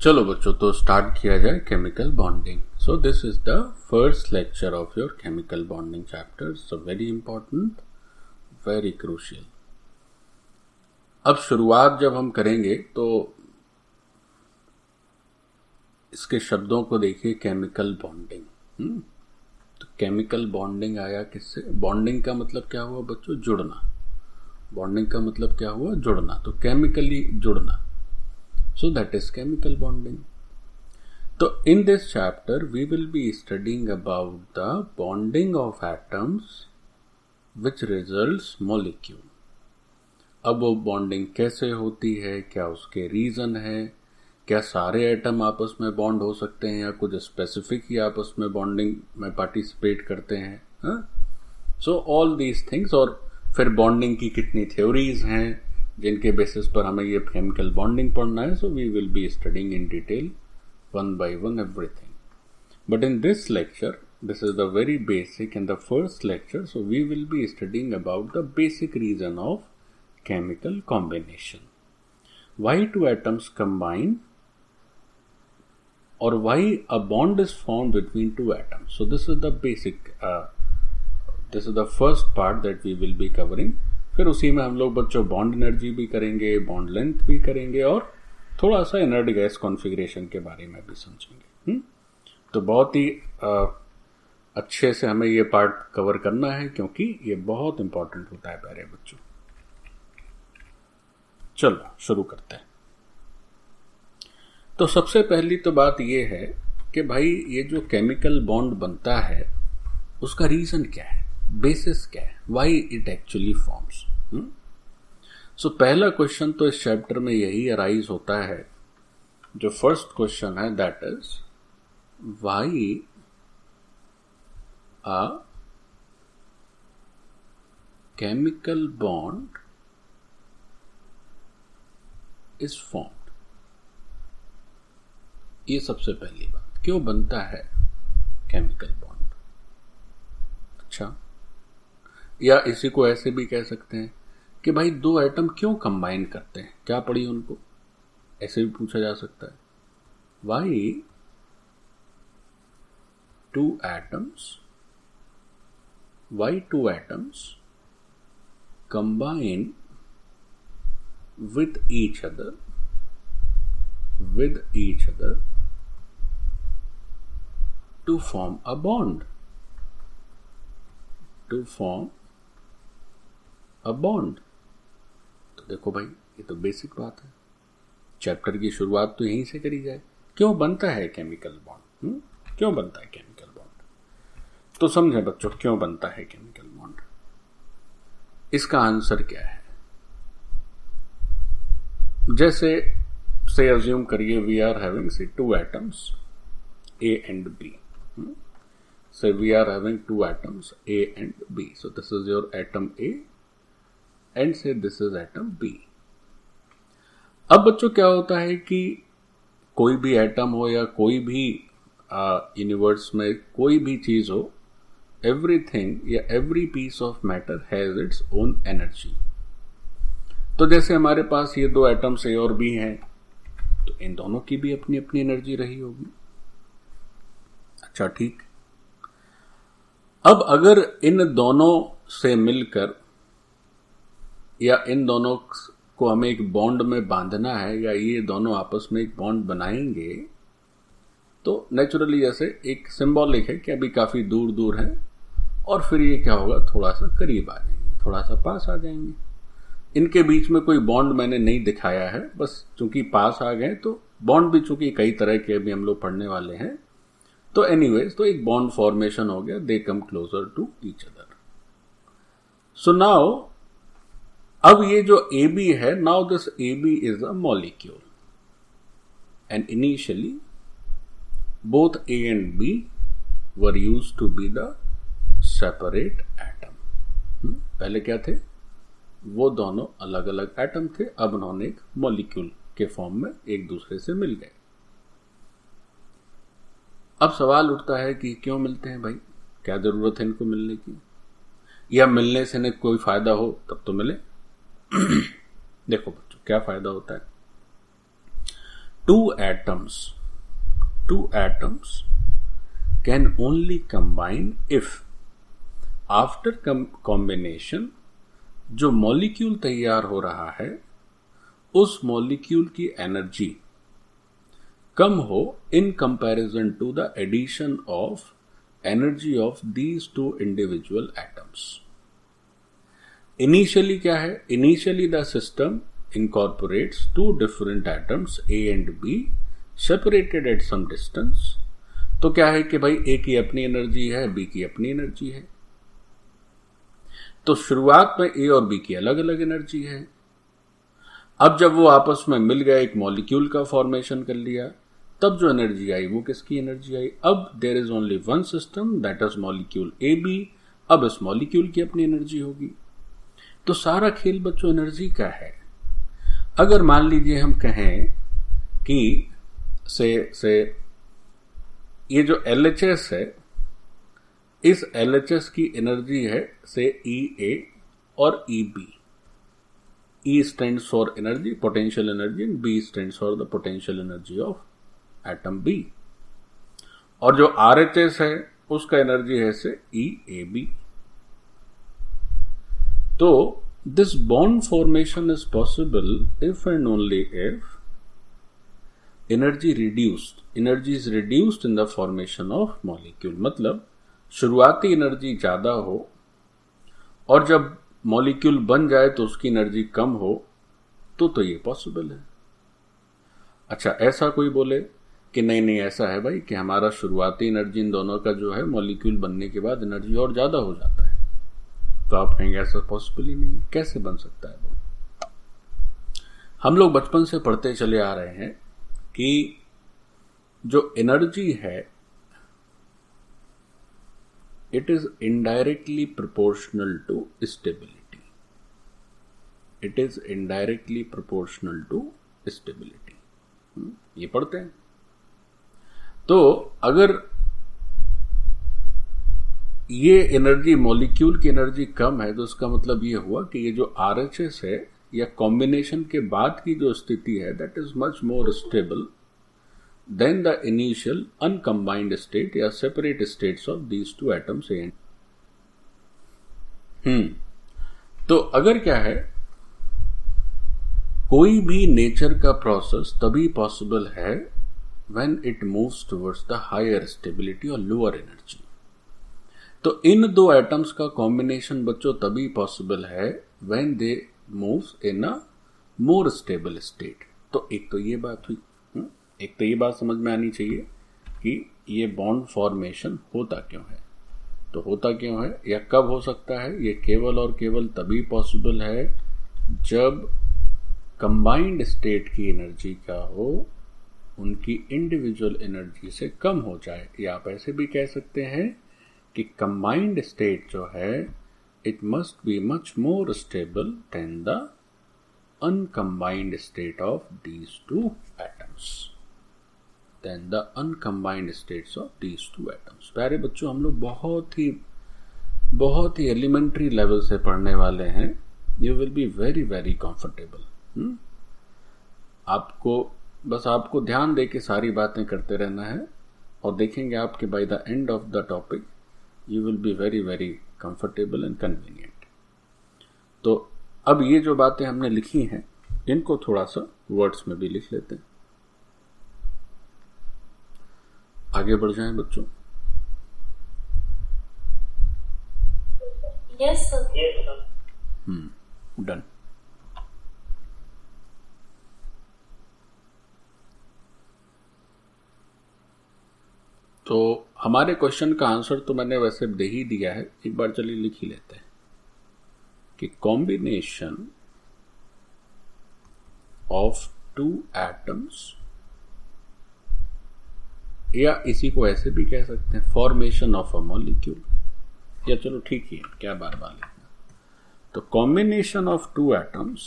चलो बच्चों, तो स्टार्ट किया जाए chemical bonding. So this is the first lecture of your chemical bonding chapter. So very important, very crucial. अब शुरुआत जब हम करेंगे तो इसके शब्दों को देखिए. Chemical bonding. तो केमिकल बॉन्डिंग आया किससे? बॉन्डिंग का मतलब क्या हुआ बच्चों? जुड़ना. बॉन्डिंग का मतलब क्या हुआ? जुड़ना. तो केमिकली जुड़ना. So that is chemical bonding. So in this chapter we will be studying about the bonding of atoms which results molecule. अब वो बॉन्डिंग कैसे होती है, क्या उसके रीजन है, क्या सारे एटम आपस में बॉन्ड हो सकते हैं या कुछ स्पेसिफिक ही आपस में बॉन्डिंग में पार्टिसिपेट करते हैं. So all these things. और फिर बॉन्डिंग की कितनी थ्योरीज हैं जिनके बेसिस पर हमें ये केमिकल बॉन्डिंग पढ़ना है. So we will be studying in detail one by one everything. But in this lecture this is the very basic in the first lecture. So we will be studying about the basic reason of chemical combination. Why two atoms combine और why a bond is formed between two atoms. So this is the basic, this is the first part that we will be covering. फिर उसी में हम लोग बच्चों bond energy भी करेंगे, bond length भी करेंगे और थोड़ा सा इनर्ट गैस कॉन्फ़िगरेशन के बारे में भी समझेंगे. तो बहुत ही अच्छे से हमें ये पार्ट कवर करना है क्योंकि ये बहुत इंपॉर्टेंट होता है प्यारे बच्चों. चलो शुरू करते हैं. तो सबसे पहली तो बात ये है कि भाई ये जो केमिकल बॉन्ड बनता है उसका रीजन क्या है, बेसिस क्या है, व्हाई इट एक्चुअली फॉर्म्स. सो पहला क्वेश्चन तो इस चैप्टर में यही अराइज होता है. जो फर्स्ट क्वेश्चन है that is why a chemical bond is formed. ये सबसे पहली बात. क्यों बनता है केमिकल बॉन्ड? अच्छा, या इसी को ऐसे भी कह सकते हैं कि भाई दो एटम क्यों कंबाइन करते हैं, क्या पड़ी उनको, ऐसे भी पूछा जा सकता है. Why two atoms combine with each other to form a bond. तो देखो भाई, ये तो बेसिक बात है. चैप्टर की शुरुआत तो यहीं से करी जाए. क्यों बनता है केमिकल बॉन्ड? क्यों बनता है केमिकल बॉन्ड? तो समझे बच्चों, क्यों बनता है केमिकल बॉन्ड. इसका आंसर क्या है? जैसे से अज्यूम करिए we are having say two atoms A and B. So we are having two atoms A and B. So this is your atom A and say this is atom B. अब बच्चों क्या होता है कि कोई भी atom हो या कोई भी यूनिवर्स में कोई भी चीज हो, एवरीथिंग या every piece of matter has its own energy. तो जैसे हमारे पास ये दो एटम्स ए और बी हैं, तो इन दोनों की भी अपनी अपनी एनर्जी रही होगी. अच्छा ठीक. अब अगर इन दोनों से मिलकर या इन दोनों को हमें एक बॉन्ड में बांधना है या ये दोनों आपस में एक बॉन्ड बनाएंगे, तो नेचुरली जैसे एक सिंबॉलिक है कि अभी काफी दूर दूर है और फिर ये क्या होगा, थोड़ा सा करीब आ जाएंगे, थोड़ा सा पास आ जाएंगे. इनके बीच में कोई बॉन्ड मैंने नहीं दिखाया है, बस चूंकि पास आ गए तो बॉन्ड भी चूंकि कई तरह के अभी हम लोग पढ़ने वाले हैं. तो एनीवेज, तो एक बॉन्ड फॉर्मेशन हो गया. They come closer to each other. So now अब ये जो ए बी है, now this A B is a molecule and initially both A and B were used to be the separate atom. पहले क्या थे? वो दोनों अलग अलग एटम थे. अब उन्होंने एक मॉलिक्यूल के फॉर्म में एक दूसरे से मिल गए. अब सवाल उठता है कि क्यों मिलते हैं भाई, क्या जरूरत है इनको मिलने की, या मिलने से न कोई फायदा हो तब तो मिले. देखो बच्चों, क्या फायदा होता है. two atoms can only combine if after combination जो मॉलिक्यूल तैयार हो रहा है उस मॉलिक्यूल की एनर्जी कम हो in comparison to the addition of energy of these two individual atoms. Initially क्या है? Initially the system incorporates two different atoms A and B separated at some distance। तो क्या है कि भाई A की अपनी एनर्जी है, B की अपनी एनर्जी है। तो शुरुआत में A और B की अलग अलग एनर्जी है। अब जब वो आपस में मिल गए, एक मॉलिक्यूल का फॉर्मेशन कर लिया, तब जो एनर्जी आई वो किसकी एनर्जी आई? अब there is only one system, that is molecule A B. अब इस मॉलिक्यूल की अपनी एनर्जी होगी। तो सारा खेल बच्चों एनर्जी का है। अगर मान लीजिए हम कहें कि से ये जो LHS है, इस LHS की एनर्जी है से EA और EB। E stands for energy, potential energy, and B stands for the potential energy of atom B। और जो RHS है उसका एनर्जी है से EAB। तो this bond formation is possible if and only if energy is reduced in the formation of molecule। मतलब शुरुआती energy ज्यादा हो और जब मॉलिक्यूल बन जाए तो उसकी एनर्जी कम हो, तो ये पॉसिबल है। अच्छा, ऐसा कोई बोले कि नहीं ऐसा है भाई कि हमारा शुरुआती एनर्जी इन दोनों का जो है मॉलिक्यूल बनने के बाद एनर्जी और ज्यादा हो जाता है, तो आप कहेंगे ऐसा पॉसिबल ही नहीं है, कैसे बन सकता है वो? हम लोग बचपन से पढ़ते चले आ रहे हैं कि जो एनर्जी है it is indirectly proportional to stability. It is indirectly proportional to stability, ये पढ़ते हैं। तो अगर ये एनर्जी मॉलिक्यूल की एनर्जी कम है तो उसका मतलब ये हुआ कि ये जो RHS है या कॉम्बिनेशन के बाद की जो स्थिति है that is much more stable than the initial uncombined state या separate states of these two atoms A and. तो अगर क्या है, कोई भी नेचर का प्रोसेस तभी पॉसिबल है when it moves towards the higher stability और लोअर एनर्जी। तो इन दो एटम्स का कॉम्बिनेशन बच्चों तभी पॉसिबल है when they moves in a more stable state. तो एक तो ये बात हुई, एक तो ये बात समझ में आनी चाहिए कि ये बॉन्ड फॉर्मेशन होता क्यों है। तो होता क्यों है या कब हो सकता है? ये केवल और केवल तभी पॉसिबल है जब कंबाइंड स्टेट की एनर्जी क्या हो उनकी इंडिविजुअल एनर्जी से कम हो जाए। या आप ऐसे भी कह सकते हैं कि कंबाइंड स्टेट जो है it must be much more stable than the uncombined state of these two atoms. Then the uncombined states of these two atoms. प्यारे बच्चों, हम लोग बहुत ही एलिमेंट्री लेवल से पढ़ने वाले हैं। You will be very very comfortable. आपको ध्यान दे के सारी बातें करते रहना है और देखेंगे आपके by the end of the topic you will be very very comfortable and convenient. तो अब ये जो बातें हमने लिखी हैं इनको थोड़ा सा वर्ड्स में भी लिख लेते हैं। आगे बढ़ जाएं बच्चों। Yes sir. डन। तो हमारे क्वेश्चन का आंसर तो मैंने वैसे दे ही दिया है, एक बार चलिए लिख ही लेते हैं कि कॉम्बिनेशन ऑफ टू एटम्स, या इसी को ऐसे भी कह सकते हैं फॉर्मेशन ऑफ अ मॉलिक्यूल, या चलो ठीक ही है, क्या बार बार लिखना। तो combination of two atoms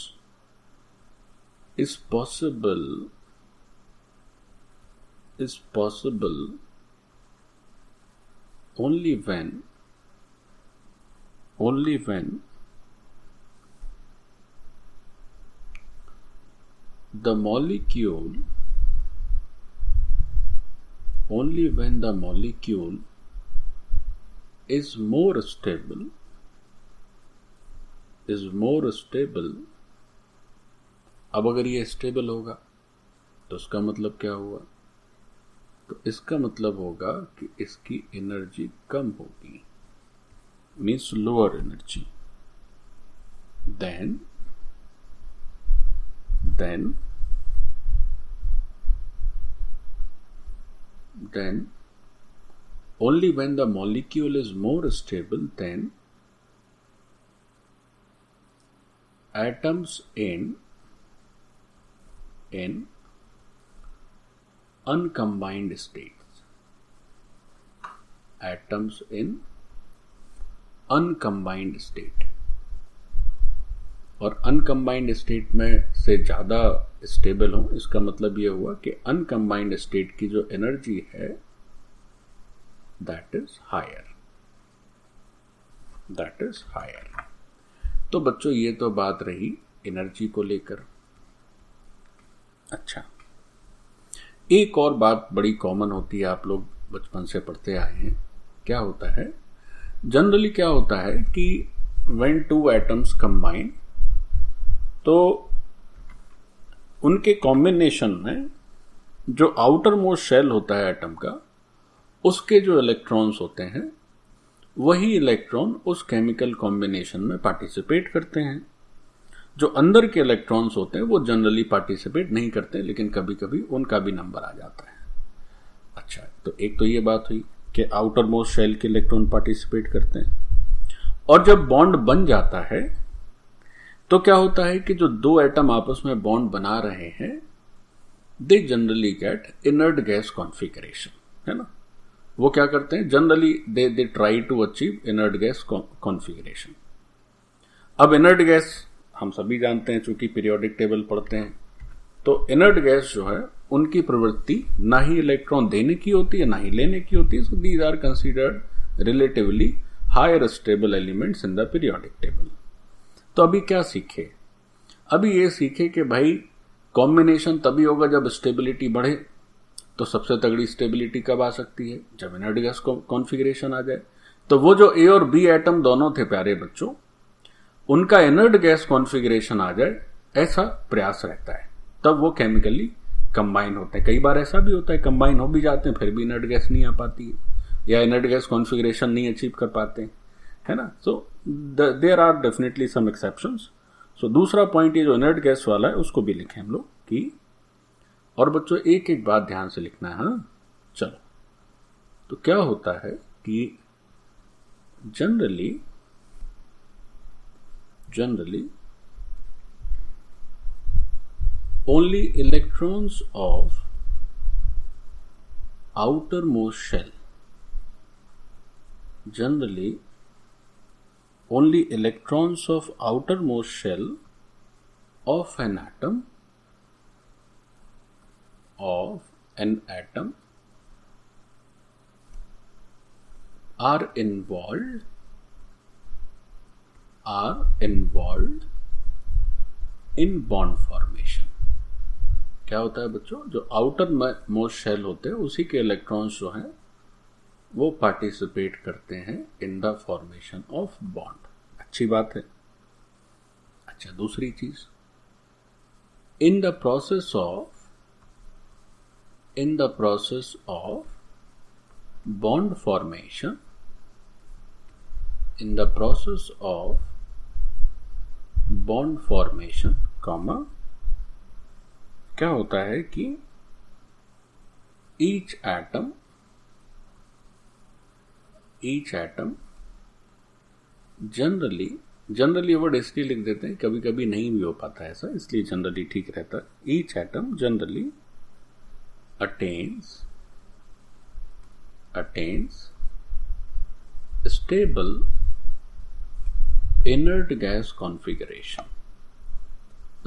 is possible only when the molecule only when the molecule is more stable, अब अगर ये स्टेबल होगा तो उसका मतलब क्या हुआ? तो इसका मतलब होगा कि इसकी एनर्जी कम होगी, means lower energy then only when the molecule is more stable, then atoms in uncombined states, atoms in uncombined state, और अनकम्बाइंड स्टेट में से ज्यादा स्टेबल हो, इसका मतलब यह हुआ कि अनकम्बाइंड स्टेट की जो एनर्जी है दैट इज हायर। तो बच्चों ये तो बात रही एनर्जी को लेकर। अच्छा, एक और बात बड़ी कॉमन होती है, आप लोग बचपन से पढ़ते आए हैं। क्या होता है, जनरली क्या होता है कि व्हेन टू एटम्स कंबाइन, तो उनके कॉम्बिनेशन में जो आउटर मोस्ट शेल होता है एटम का, उसके जो इलेक्ट्रॉन्स होते हैं वही इलेक्ट्रॉन उस केमिकल कॉम्बिनेशन में पार्टिसिपेट करते हैं। जो अंदर के इलेक्ट्रॉन्स होते हैं वो जनरली पार्टिसिपेट नहीं करते, लेकिन कभी कभी उनका भी नंबर आ जाता है। अच्छा, तो एक तो ये बात हुई कि आउटर मोस्ट शेल के इलेक्ट्रॉन पार्टिसिपेट करते हैं। और जब बॉन्ड बन जाता है तो क्या होता है कि जो दो एटम आपस में बॉन्ड बना रहे हैं, they generally get inert gas configuration, है ना। वो क्या करते हैं, generally they try to achieve inert gas configuration. अब इनर्ट गैस हम सभी जानते हैं, चूंकि पीरियोडिक टेबल पढ़ते हैं, तो इनर्ट गैस जो है उनकी प्रवृत्ति ना ही इलेक्ट्रॉन देने की होती है ना ही लेने की होती है। So these are considered relatively higher stable elements in the periodic table. तो अभी क्या सीखे, अभी ये सीखे कि भाई कॉम्बिनेशन तभी होगा जब स्टेबिलिटी बढ़े। तो सबसे तगड़ी स्टेबिलिटी कब आ सकती है, जब इनर्ट गैस कॉन्फिगरेशन आ जाए। तो वो जो ए और बी एटम दोनों थे प्यारे बच्चों, उनका इनर्ट गैस कॉन्फिगरेशन आ जाए, ऐसा प्रयास रहता है, तब वो केमिकली कंबाइन होते हैं। कई बार ऐसा भी होता है कंबाइन हो भी जाते हैं, फिर भी इनर्ट गैस नहीं आ पाती है, या इनर्ट गैस कॉन्फिगरेशन नहीं अचीव कर पाते हैं, है ना। So there are definitely some exceptions. सो दूसरा पॉइंट ये जो इनर्ट गैस वाला है उसको भी लिखें हम लोग कि, और बच्चों एक एक बात ध्यान से लिखना है, हाँ। चलो, तो क्या होता है कि generally only electrons of outermost shell, generally only electrons of outermost shell of an atom are involved in bond formation। क्या होता है बच्चों, जो आउटर मोस्ट शेल होते हैं उसी के इलेक्ट्रॉन्स जो हैं वो पार्टिसिपेट करते हैं in the formation of bond. अच्छी बात है। अच्छा, दूसरी चीज, in the process of bond formation, in the process of bond formation, क्या होता है कि each atom जनरली वर्ड इसलिए लिख देते हैं, कभी कभी नहीं भी हो पाता है ऐसा, इसलिए जनरली ठीक रहता है। each atom generally attains stable inert gas configuration,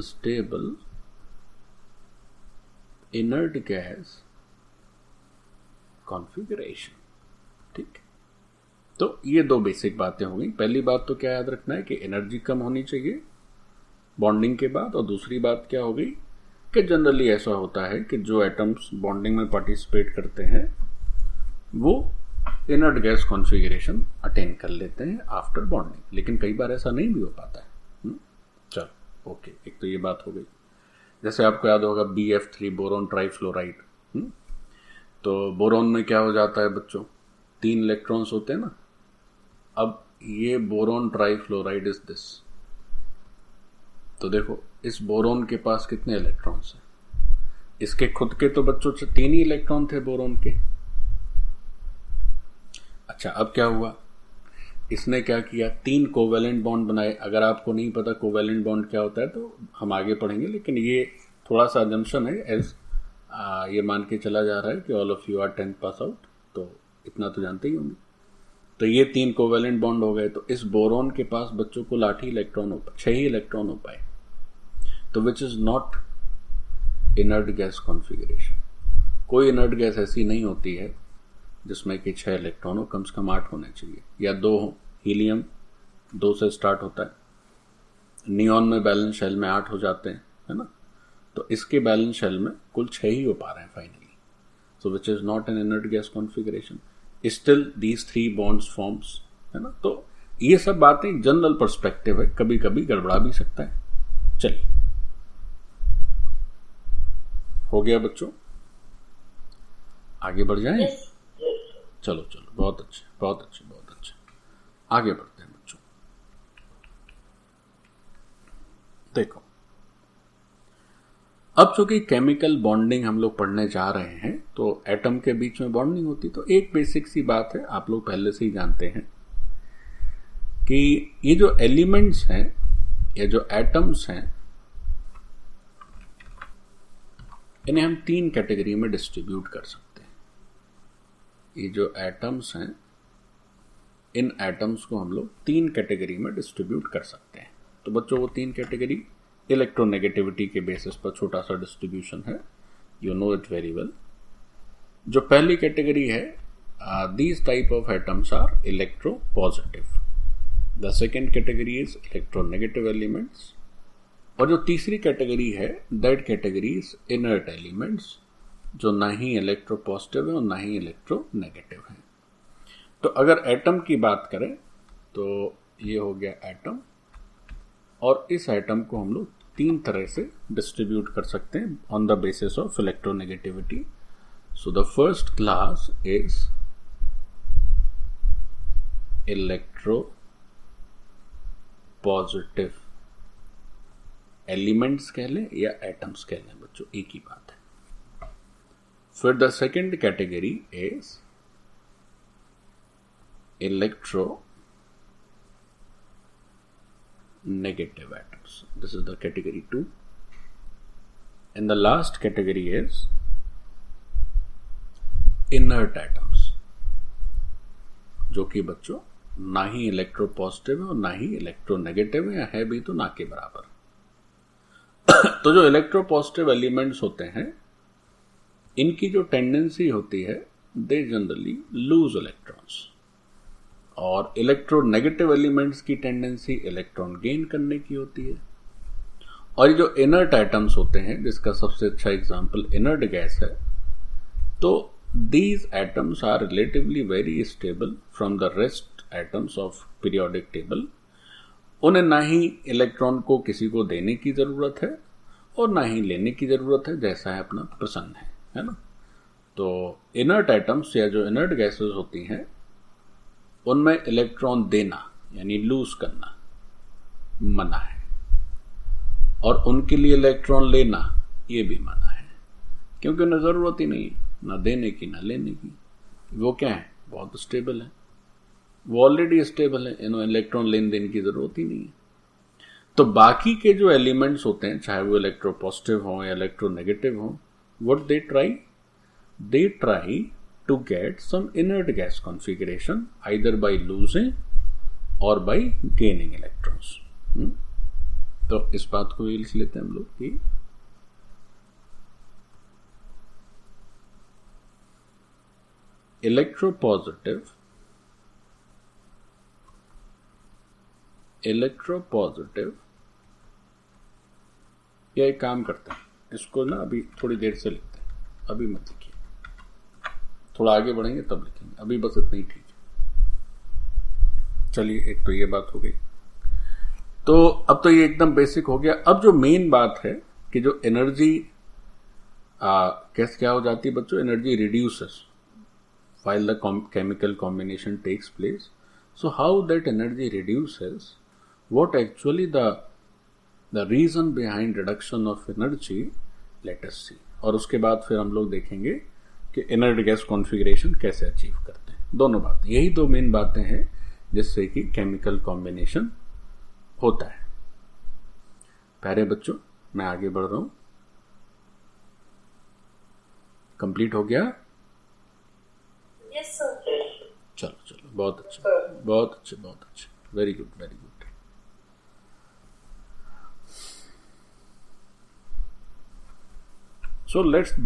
stable inert gas configuration। ठीक, तो ये दो बेसिक बातें हो गई। पहली बात तो क्या याद रखना है कि एनर्जी कम होनी चाहिए बॉन्डिंग के बाद, और दूसरी बात क्या हो गई कि जनरली ऐसा होता है कि जो एटम्स बॉन्डिंग में पार्टिसिपेट करते हैं वो इनर्ट गैस कॉन्फ़िगरेशन अटेन कर लेते हैं आफ्टर बॉन्डिंग, लेकिन कई बार ऐसा नहीं भी हो पाता है। चलो ओके, एक तो ये बात हो गई। जैसे आपको याद होगा BF3 बोरोन ट्राइफ्लोराइड, तो बोरोन में क्या हो जाता है बच्चों, 3 इलेक्ट्रॉन्स होते हैं ना। अब ये बोरोन ट्राइफ्लोराइड इज दिस, तो देखो इस बोरोन के पास कितने इलेक्ट्रॉन्स हैं, इसके खुद के तो बच्चों 3 ही इलेक्ट्रॉन थे बोरोन के। अच्छा अब क्या हुआ, इसने क्या किया, 3 कोवेलेंट बॉन्ड बनाए। अगर आपको नहीं पता कोवेलेंट बॉन्ड क्या होता है तो हम आगे पढ़ेंगे, लेकिन ये थोड़ा सा अजम्पशन है, एज ये मान के चला जा रहा है कि all of you are 10th pass out, तो इतना तो जानते ही होंगे। तो ये 3 कोवेलेंट बॉन्ड हो गए, तो इस बोरोन के पास बच्चों को 8 ही इलेक्ट्रॉन हो पाए, 6 ही इलेक्ट्रॉन हो पाए, तो which is not inert gas configuration. कोई इनर्ट गैस ऐसी नहीं होती है जिसमें कि 6 इलेक्ट्रॉन हो, कम से कम 8 होने चाहिए, या 2 हो। हीलियम 2 से स्टार्ट होता है, नियॉन में बैलेंस शेल में 8 हो जाते हैं, है ना। तो इसके बैलेंस शेल में कुल 6 ही हो पा रहे हैं finally, so which is not an inert gas configuration, still these 3 bonds forms, है ना। तो ये सब बातें जनरल पर्सपेक्टिव है, कभी कभी गड़बड़ा भी सकता है। चलिए हो गया बच्चों, आगे बढ़ जाएं। चलो चलो, बहुत अच्छे बहुत अच्छे बहुत अच्छे, आगे बढ़ते हैं बच्चों। देखो अब चूंकि केमिकल बॉन्डिंग हम लोग पढ़ने जा रहे हैं, तो एटम के बीच में बॉन्डिंग होती, तो एक बेसिक सी बात है, आप लोग पहले से ही जानते हैं कि ये जो एलिमेंट्स हैं या जो एटम्स हैं, इन्हें हम 3 कैटेगरी में डिस्ट्रीब्यूट कर सकते हैं। ये जो एटम्स हैं, इन एटम्स को हम लोग 3 कैटेगरी में डिस्ट्रीब्यूट कर सकते हैं। तो बच्चों वो 3 कैटेगरी इलेक्ट्रोनेगेटिविटी के बेसिस पर छोटा सा डिस्ट्रीब्यूशन है, you know it very well. जो पहली कैटेगरी है, these type of atoms are electropositive. The second category is electronegative elements, और जो तीसरी कैटेगरी है, that category is inert elements, जो ना ही इलेक्ट्रो पॉजिटिव है और ना ही इलेक्ट्रो नेगेटिव है। तो अगर एटम की बात करें तो ये हो गया एटम, और इस एटम को हम लोग 3 तरह से डिस्ट्रीब्यूट कर सकते हैं on the basis of electronegativity. So the first class is electro positive elements कह लें या एटम्स कह लें बच्चों, एक ही बात है। फिर the second category is electro negative atoms. This is the category 2. And the last category is inert atoms, जो कि बच्चों ना ही इलेक्ट्रो पॉजिटिव है और ना ही इलेक्ट्रो नेगेटिव है, या है भी तो ना के बराबर। तो जो इलेक्ट्रो पॉजिटिव एलिमेंट्स होते हैं, इनकी जो टेंडेंसी होती है, दे जनरली लूज इलेक्ट्रॉन्स, और इलेक्ट्रोनेगेटिव एलिमेंट्स की टेंडेंसी इलेक्ट्रॉन गेन करने की होती है। और ये जो इनर्ट एटम्स होते हैं, जिसका सबसे अच्छा एग्जांपल इनर्ट गैस है, तो these atoms are relatively very stable from the rest atoms of periodic table. उन्हें ना ही इलेक्ट्रॉन को किसी को देने की जरूरत है और ना ही लेने की जरूरत है, जैसा है अपना प्रसन्न है ना। तो इनर्ट एटम्स या जो इनर्ट गैसेस होती हैं, उनमें इलेक्ट्रॉन देना यानी लूज करना मना है, और उनके लिए इलेक्ट्रॉन लेना ये भी मना है, क्योंकि उन्हें जरूरत ही नहीं है ना देने की ना लेने की। वो क्या है, बहुत स्टेबल है, वो ऑलरेडी स्टेबल है, इन्हें इलेक्ट्रॉन लेन देने की जरूरत ही नहीं है। तो बाकी के जो एलिमेंट्स होते हैं, चाहे वो इलेक्ट्रो पॉजिटिव हो या इलेक्ट्रो नेगेटिव हो, what they try to get some inert gas configuration either by losing or by gaining electrons. तो इस बात को ये लिख लेते हैं हम लोग कि इलेक्ट्रोपॉजिटिव या एक काम करते हैं, इसको ना अभी थोड़ी देर से लिखते हैं, अभी मत लिखिए, थोड़ा आगे बढ़ेंगे तब लिखेंगे, अभी बस इतना ही ठीक है। चलिए, एक तो ये बात हो गई। तो अब तो ये एकदम बेसिक हो गया। अब जो मेन बात है कि जो एनर्जी कैसे क्या हो जाती है बच्चों, energy reduces while the chemical combination takes place. So how that energy reduces, what actually the reason behind reduction of energy, let us see. और उसके बाद फिर हम लोग देखेंगे कि इनर्ट गैस कॉन्फ़िगरेशन कैसे अचीव करते हैं। दोनों बातें, यही दो मेन बातें हैं जिससे कि केमिकल कॉम्बिनेशन होता है। प्यारे बच्चों, मैं आगे बढ़ रहा हूं। कंप्लीट हो गया? चलो चलो, बहुत अच्छा, बहुत अच्छे, बहुत अच्छे, very good, very good. So let's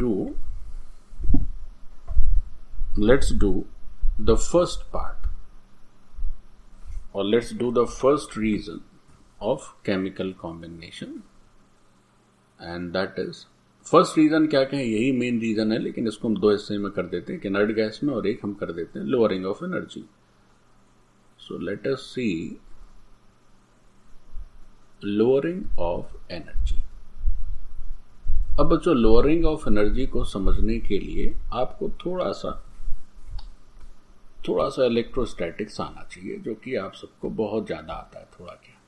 do the first part, और let's do the first reason of chemical combination, and that is, first reason क्या कहें, यही मेन रीजन है, लेकिन इसको हम दो हिस्से में कर देते हैं, इनर्ट गैस में, और एक हम कर देते हैं lowering of energy. So let us see lowering of energy. अब बच्चों, लोअरिंग ऑफ एनर्जी को समझने के लिए आपको थोड़ा सा इलेक्ट्रोस्टैटिक्स आना चाहिए, जो कि आप सबको बहुत ज्यादा आता है। थोड़ा क्या,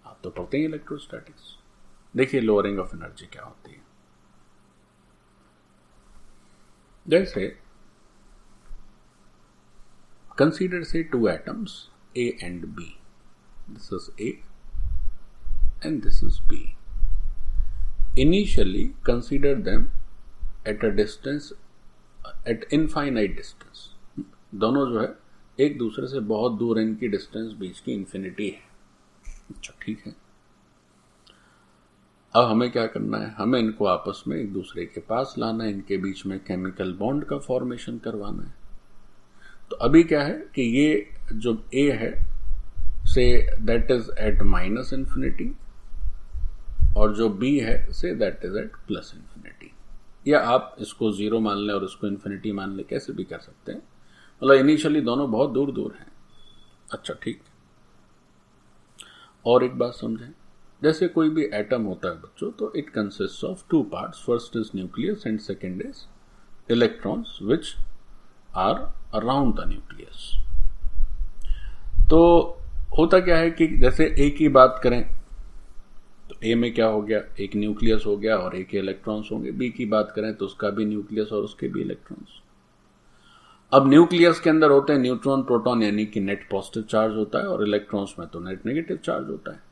आप तो पढ़ते ही इलेक्ट्रोस्टैटिक्स। देखिए लोअरिंग ऑफ एनर्जी क्या होती है। जैसे consider say two atoms A and B. This is A and this is B. Initially consider them at a distance, at infinite distance. दोनों जो है एक दूसरे से बहुत दूर, इनकी डिस्टेंस बीच की इन्फिनिटी है। अच्छा, ठीक है। अब हमें क्या करना है, हमें इनको आपस में एक दूसरे के पास लाना है, इनके बीच में केमिकल बॉन्ड का फॉर्मेशन करवाना है। तो अभी क्या है कि ये जो A है, say that is at minus infinity, और जो B है say that is at plus infinity, या आप इसको जीरो मान लें और इसको इन्फिनिटी मान लें, कैसे भी कर सकते हैं। मतलब इनिशियली दोनों बहुत दूर दूर हैं। अच्छा, ठीक। और एक बात समझें, जैसे कोई भी एटम होता है बच्चों, तो it consist of two parts, first is nucleus and second is electrons which are around the nucleus. तो होता क्या है कि जैसे ए की बात करें तो ए में क्या हो गया, एक न्यूक्लियस हो गया और एक इलेक्ट्रॉन्स होंगे। बी की बात करें तो उसका भी न्यूक्लियस और उसके भी इलेक्ट्रॉन्स। अब न्यूक्लियस के अंदर होते हैं न्यूट्रॉन प्रोटॉन, यानी कि नेट पॉजिटिव चार्ज होता है, और इलेक्ट्रॉन्स में तो नेट नेगेटिव चार्ज होता है।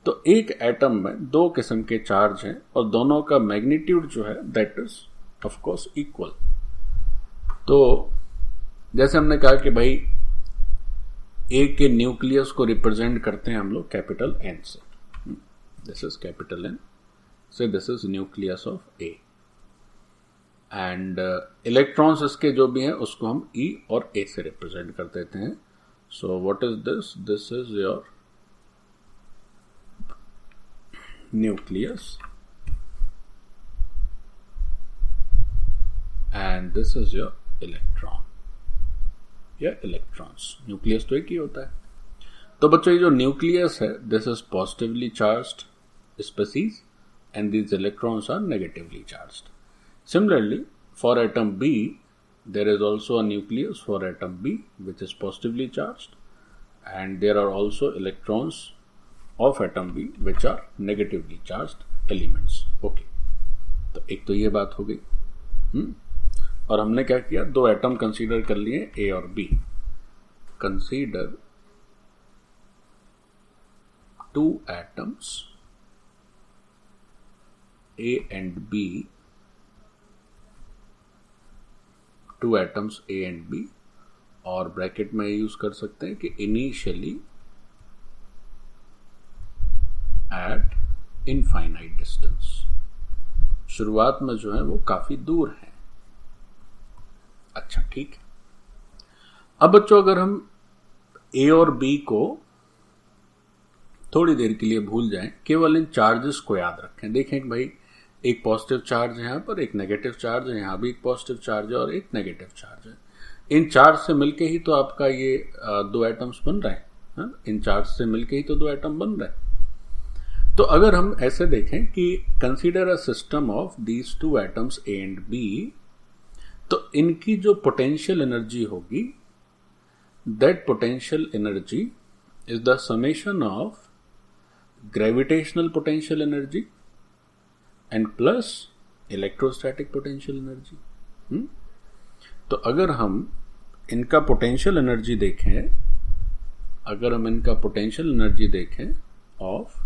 तो एक एटम में दो किस्म के चार्ज हैं, और दोनों का मैग्नीट्यूड जो है that is of course equal. तो जैसे हमने कहा कि भाई ए के न्यूक्लियस को रिप्रेजेंट करते हैं हम लोग कैपिटल एन से, दिस इज कैपिटल एन, से this is nucleus of A, and electrons इसके जो भी हैं उसको हम ई और ए से रिप्रेजेंट कर देते हैं। So what is this, this is your nucleus and this is your electron या electrons। न्यूक्लियस तो एक ही होता है। तो बच्चों ये जो न्यूक्लियस है, this is positively charged species and these electrons are negatively charged. Similarly, for atom B, there is also a nucleus for atom B which is positively charged, and there are also electrons of atom B which are negatively charged elements. Okay, तो एक तो ये बात हो गई। और हमने क्या किया, दो एटम कंसीडर कर लिए, A और B। Consider two atoms A and B, two atoms A and B, और ब्रैकेट में यूज कर सकते हैं कि इनिशियली एट इनफाइनाइट डिस्टेंस, शुरुआत में जो है वो काफी दूर है। अच्छा, ठीक है। अब बच्चों अगर हम A और B को थोड़ी देर के लिए भूल जाएं, केवल इन चार्जेस को याद रखें। देखें कि भाई एक पॉजिटिव चार्ज है यहाँ पर, एक नेगेटिव चार्ज है, यहाँ भी एक पॉजिटिव चार्ज है और एक नेगेटिव चार्ज है। इन चार्ज से मिलके ही तो आपका ये दो एटम्स बन रहे हैं, इन चार्ज से मिलके ही तो दो एटम बन रहे हैं। तो अगर हम ऐसे देखें कि consider a system of these two atoms A and B, तो इनकी जो पोटेंशियल एनर्जी होगी, that potential energy is the summation of gravitational potential energy and plus electrostatic potential energy. तो अगर हम इनका पोटेंशियल एनर्जी देखें, अगर हम इनका पोटेंशियल एनर्जी देखें of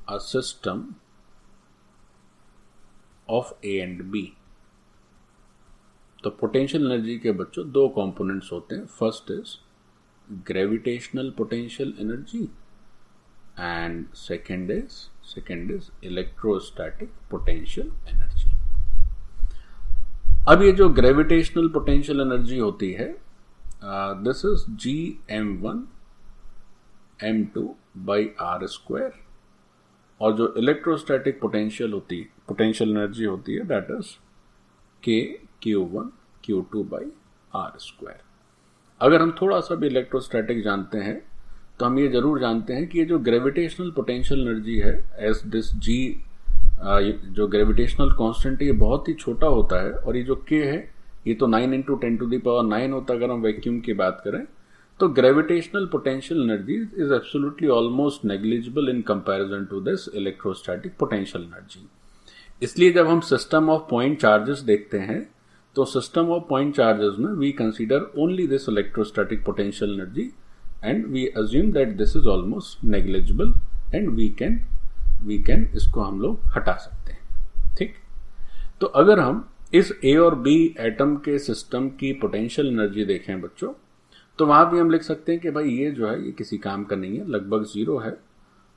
a system of A and B, तो पोटेंशियल एनर्जी के बच्चों दो कंपोनेंट्स होते हैं। First is gravitational potential energy and second is electrostatic potential energy. अब ये जो ग्रेविटेशनल पोटेंशियल एनर्जी होती है, this is Gm1 m2 by R square, और जो इलेक्ट्रोस्टैटिक पोटेंशियल एनर्जी होती है, that is K(Q1 Q2 by R square. अगर हम थोड़ा सा भी इलेक्ट्रोस्टैटिक जानते हैं तो हम ये जरूर जानते हैं कि ये जो ग्रेविटेशनल पोटेंशियल एनर्जी है, एस दिस G जो ग्रेविटेशनल कांस्टेंट है, ये बहुत ही छोटा होता है, और ये जो K है ये तो 9 × 10⁻⁹ होता है अगर हम वैक्यूम की बात करें। तो gravitational potential energy is absolutely almost negligible in comparison to this electrostatic potential energy. इसलिए जब हम सिस्टम ऑफ पॉइंट चार्जेस देखते हैं, तो सिस्टम ऑफ पॉइंट चार्जेस में we consider only this electrostatic potential energy and we assume that this is almost negligible and we can इसको हम लोग हटा सकते हैं। ठीक, तो अगर हम इस ए और बी एटम के सिस्टम की पोटेंशियल एनर्जी देखें बच्चों, तो वहां भी हम लिख सकते हैं कि भाई ये जो है ये किसी काम का नहीं है, लगभग 0 है,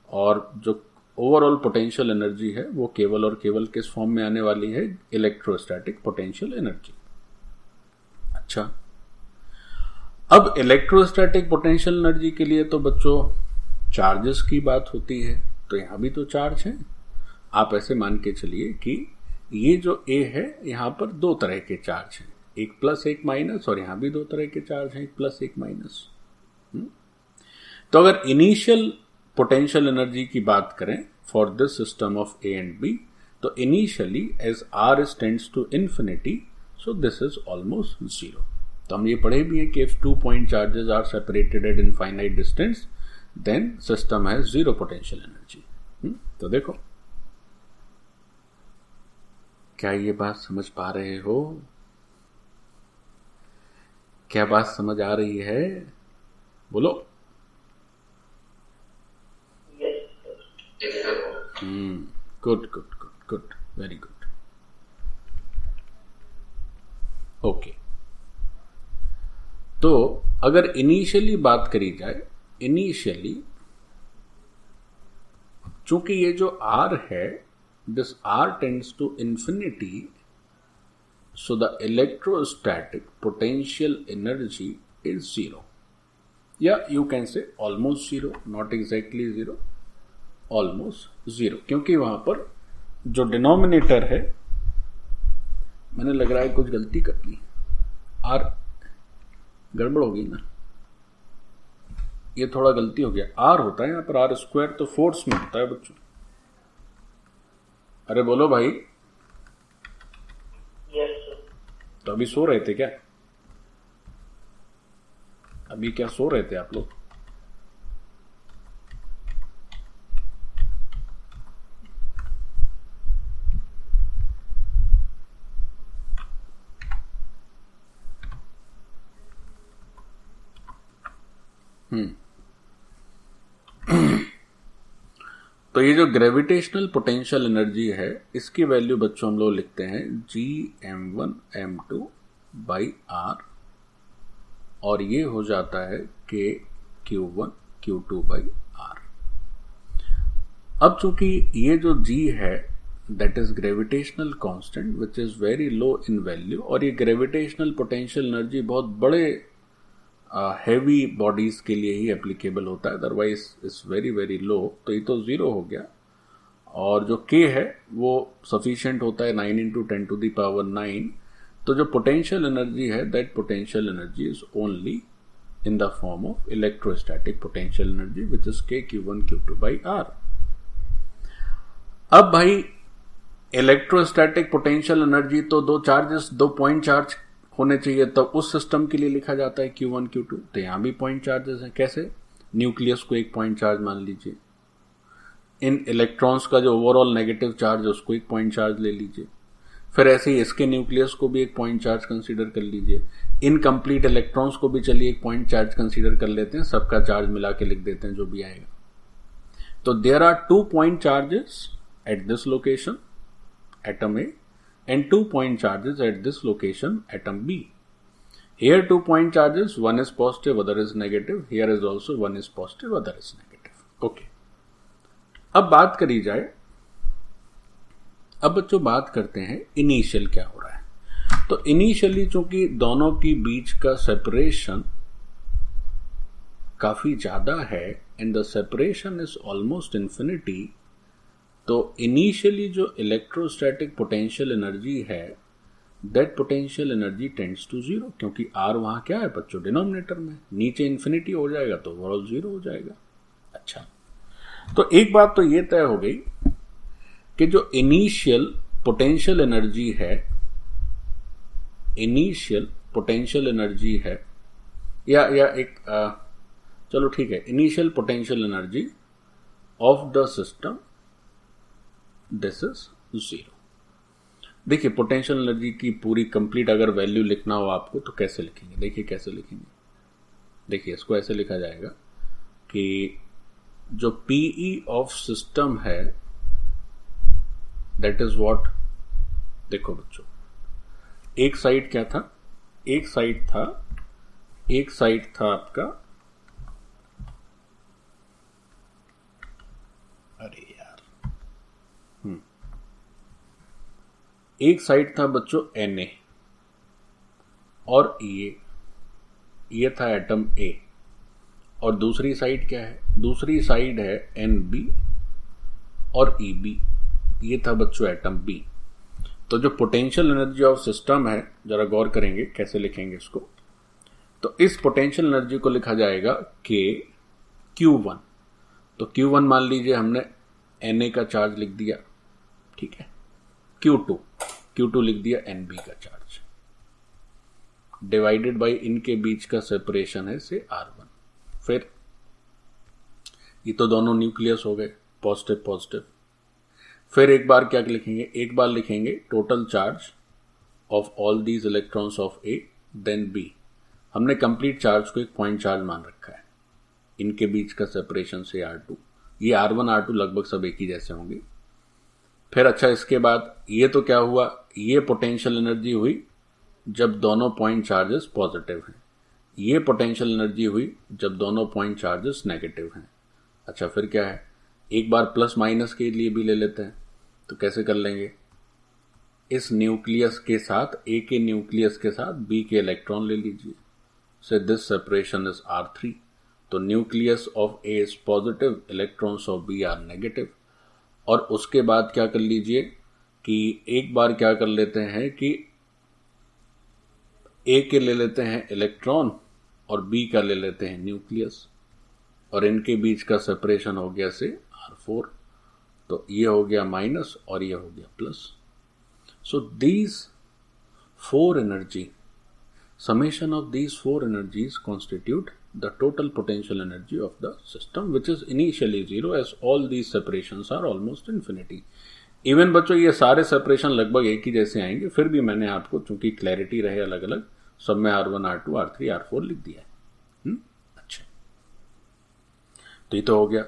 और जो ओवरऑल पोटेंशियल एनर्जी है वो केवल और केवल किस फॉर्म में आने वाली है, इलेक्ट्रोस्टैटिक पोटेंशियल एनर्जी। अच्छा, अब इलेक्ट्रोस्टैटिक पोटेंशियल एनर्जी के लिए तो बच्चों चार्जेस की बात होती है, तो यहां भी तो चार्ज है। आप ऐसे मान के चलिए कि ये जो ए है, यहां पर दो तरह के चार्ज हैं, एक प्लस एक माइनस, और यहां भी दो तरह के चार्ज हैं, एक प्लस एक माइनस। तो अगर इनिशियल पोटेंशियल एनर्जी की बात करें for this system of A and B, तो initially as R tends to infinity, so this is almost 0। तो हम ये पढ़े भी हैं कि if 2 point charges are separated at infinite distance, then system has 0 potential energy. तो देखो, क्या ये बात समझ पा रहे हो? क्या बात समझ आ रही है? बोलो। Good good good good, very good. Okay, तो अगर इनिशियली बात करी जाए, इनिशियली चूंकि ये जो आर है, this R tends to infinity, so the electrostatic potential energy is 0. Yeah, you can say almost 0, not exactly 0, almost 0, क्योंकि वहां पर जो डिनोमिनेटर है, मैंने लग रहा है कुछ गलती कर ली, आर गड़बड़ होगी ना, ये थोड़ा गलती हो गया। आर होता है यहाँ पर, आर स्क्वायर तो फोर्स में होता है बच्चों। अरे बोलो भाई। तो अभी सो रहे थे क्या? अभी क्या सो रहे थे आप लोग? तो ये जो ग्रेविटेशनल पोटेंशियल एनर्जी है, इसकी वैल्यू बच्चों हम लोग लिखते हैं Gm1 m2 बाई आर, और ये हो जाता है K(Q1 Q2 बाई आर। अब चूंकि ये जो G है, that is gravitational constant which is very low in value, और ये ग्रेविटेशनल पोटेंशियल एनर्जी बहुत बड़े हैवी बॉडीज के लिए ही एप्लीकेबल होता है, otherwise it's very very low. तो ये तो 0 हो गया, और जो k है वो सफिशिएंट होता है 9 इंटू 10⁹। तो जो पोटेंशियल एनर्जी है, that potential energy is only in the form of electrostatic potential energy which is k q1 q2 by r। अब भाई इलेक्ट्रोस्टैटिक पोटेंशियल एनर्जी तो दो पॉइंट चार्ज होने चाहिए, तब उस सिस्टम के लिए लिखा जाता है q1 q2। तो यहां भी पॉइंट चार्जेस हैं। कैसे? न्यूक्लियस को एक पॉइंट चार्ज मान लीजिए, इन इलेक्ट्रॉन्स का जो ओवरऑल नेगेटिव चार्ज है उसको एक पॉइंट चार्ज ले लीजिए, फिर ऐसे ही इसके न्यूक्लियस को भी एक पॉइंट चार्ज कंसीडर कर लीजिए, इनकम्प्लीट इलेक्ट्रॉन्स को भी चलिए एक पॉइंट चार्ज कंसीडर कर लेते हैं, सबका चार्ज मिला के लिख देते हैं जो भी आएगा। तो there are 2 point charges at this location atom A and 2 point charges at this location atom B. Here 2 point charges, one is positive, other is negative. Here is also one is positive, other is negative. Okay. अब बात करी जाए, अब बच्चों बात करते हैं initial क्या हो रहा है। तो इनिशियली चूंकि दोनों की बीच का सेपरेशन काफी ज्यादा है and the separation is almost infinity, तो इनिशियली जो इलेक्ट्रोस्टैटिक पोटेंशियल एनर्जी है, that potential energy tends to 0, क्योंकि आर वहां क्या है बच्चों? डिनोमिनेटर में। नीचे इन्फिनिटी हो जाएगा तो ओवरऑल 0 हो जाएगा। अच्छा, तो एक बात तो ये तय हो गई कि जो इनिशियल पोटेंशियल एनर्जी है, इनिशियल पोटेंशियल एनर्जी है, या एक चलो ठीक है, initial potential energy of the system this is 0। देखिए, पोटेंशियल एनर्जी की पूरी कंप्लीट अगर वैल्यू लिखना हो आपको तो कैसे लिखेंगे? देखिए कैसे लिखेंगे। देखिए, इसको ऐसे लिखा जाएगा कि जो पीई ऑफ सिस्टम है दैट इज व्हाट। देखो बच्चों, एक साइड क्या था? एक साइड था आपका, अरे यार, एक साइड था बच्चों Na, और ये था एटम A, और दूसरी साइड क्या है? दूसरी साइड है Nb और Eb। ये था बच्चों एटम B। तो जो पोटेंशियल एनर्जी ऑफ सिस्टम है, जरा गौर करेंगे कैसे लिखेंगे इसको। तो इस पोटेंशियल एनर्जी को लिखा जाएगा K Q1। तो Q1 मान लीजिए हमने Na का चार्ज लिख दिया, ठीक है। Q2 लिख दिया Nb का चार्ज, डिवाइडेड बाय इनके बीच का सेपरेशन है से R1। फिर ये तो दोनों न्यूक्लियस हो गए, पॉजिटिव पॉजिटिव। फिर एक बार क्या लिखेंगे? एक बार लिखेंगे total charge of all these electrons of A then B। हमने कंप्लीट चार्ज को एक पॉइंट चार्ज मान रखा है, इनके बीच का सेपरेशन से R2। ये R1 R2 लगभग सब एक ही जैसे होंगे। फिर अच्छा, इसके बाद ये तो क्या हुआ? ये पोटेंशियल एनर्जी हुई जब दोनों पॉइंट चार्जेस पॉजिटिव हैं। ये पोटेंशियल एनर्जी हुई जब दोनों पॉइंट चार्जेस नेगेटिव हैं। अच्छा, फिर क्या है? एक बार प्लस माइनस के लिए भी ले लेते हैं। तो कैसे कर लेंगे? इस न्यूक्लियस के साथ, A के न्यूक्लियस के साथ B के इलेक्ट्रॉन ले लीजिए, से दिस सेपरेशन इज R3। तो nucleus of A is positive, electrons of B are negative. और उसके बाद क्या कर लीजिए कि एक बार क्या कर लेते हैं कि A के ले लेते हैं इलेक्ट्रॉन और B का ले लेते हैं न्यूक्लियस, और इनके बीच का सेपरेशन हो गया से R4। तो ये हो गया माइनस और ये हो गया plus. So these 4 energy, summation of these 4 energies constitute the total potential energy of the system, which is initially 0 as all these separations are almost infinity। Even बच्चों ये सारे सेपरेशन लगभग एक ही जैसे आएंगे, फिर भी मैंने आपको चूंकि क्लैरिटी रहे अलग अलग, सब में R1 R2 R3 R4 लिख दिया है। अच्छा, तो ये तो हो गया।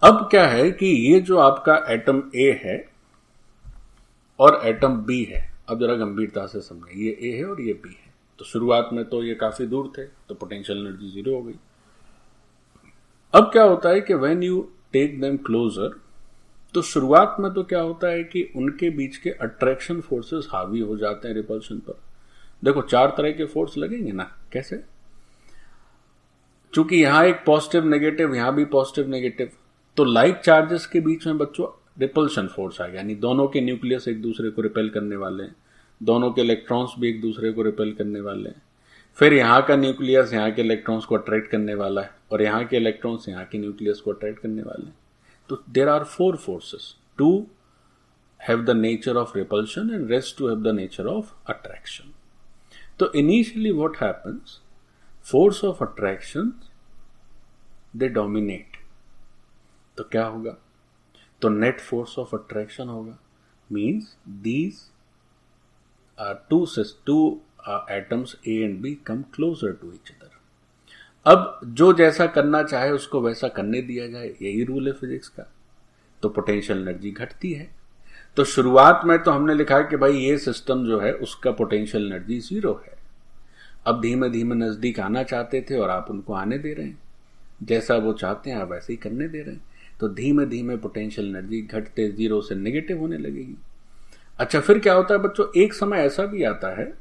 अब क्या है कि ये जो आपका एटम A है और एटम B है, अब जरा गंभीरता से समझें, ये A है और ये B है। तो शुरुआत में तो ये काफी दूर थे, तो पोटेंशियल एनर्जी 0 हो गई। अब क्या होता है कि when you take them closer, तो शुरुआत में तो क्या होता है कि उनके बीच के अट्रैक्शन फोर्सेस हावी हो जाते हैं रिपल्शन पर। देखो 4 तरह के फोर्स लगेंगे ना, कैसे? चूंकि यहां एक पॉजिटिव नेगेटिव, यहां भी पॉजिटिव नेगेटिव, तो लाइक चार्जेस के बीच में बच्चों रिपल्शन फोर्स आ गया, यानी दोनों के न्यूक्लियस एक दूसरे को रिपेल करने वाले हैं, दोनों के इलेक्ट्रॉन्स भी एक दूसरे को रिपेल करने वाले हैं। फिर यहाँ का न्यूक्लियस यहाँ के इलेक्ट्रॉन्स को अट्रैक्ट करने वाला है और यहाँ के इलेक्ट्रॉन्स यहाँ के न्यूक्लियस को अट्रैक्ट करने वाले हैं। तो there are 4 forces, 2 have the nature of repulsion and rest to have the nature of attraction. So initially what happens, force of attraction they dominate. तो क्या होगा, तो net force of attraction होगा, means these two atoms A and B come closer to each other. अब जो जैसा करना चाहे उसको वैसा करने दिया जाए, यही रूल है फिजिक्स का। तो पोटेंशियल एनर्जी घटती है। तो शुरुआत में तो हमने लिखा है कि भाई ये सिस्टम जो है उसका पोटेंशियल एनर्जी 0 है। अब धीमे धीमे नजदीक आना चाहते थे और आप उनको आने दे रहे हैं, जैसा वो चाहते हैं आप वैसे ही करने दे रहे हैं। तो धीमे धीमे पोटेंशियल एनर्जी घटते 0 से नेगेटिव होने लगेगी। अच्छा, फिर क्या होता है बच्चों, एक समय ऐसा भी आता है,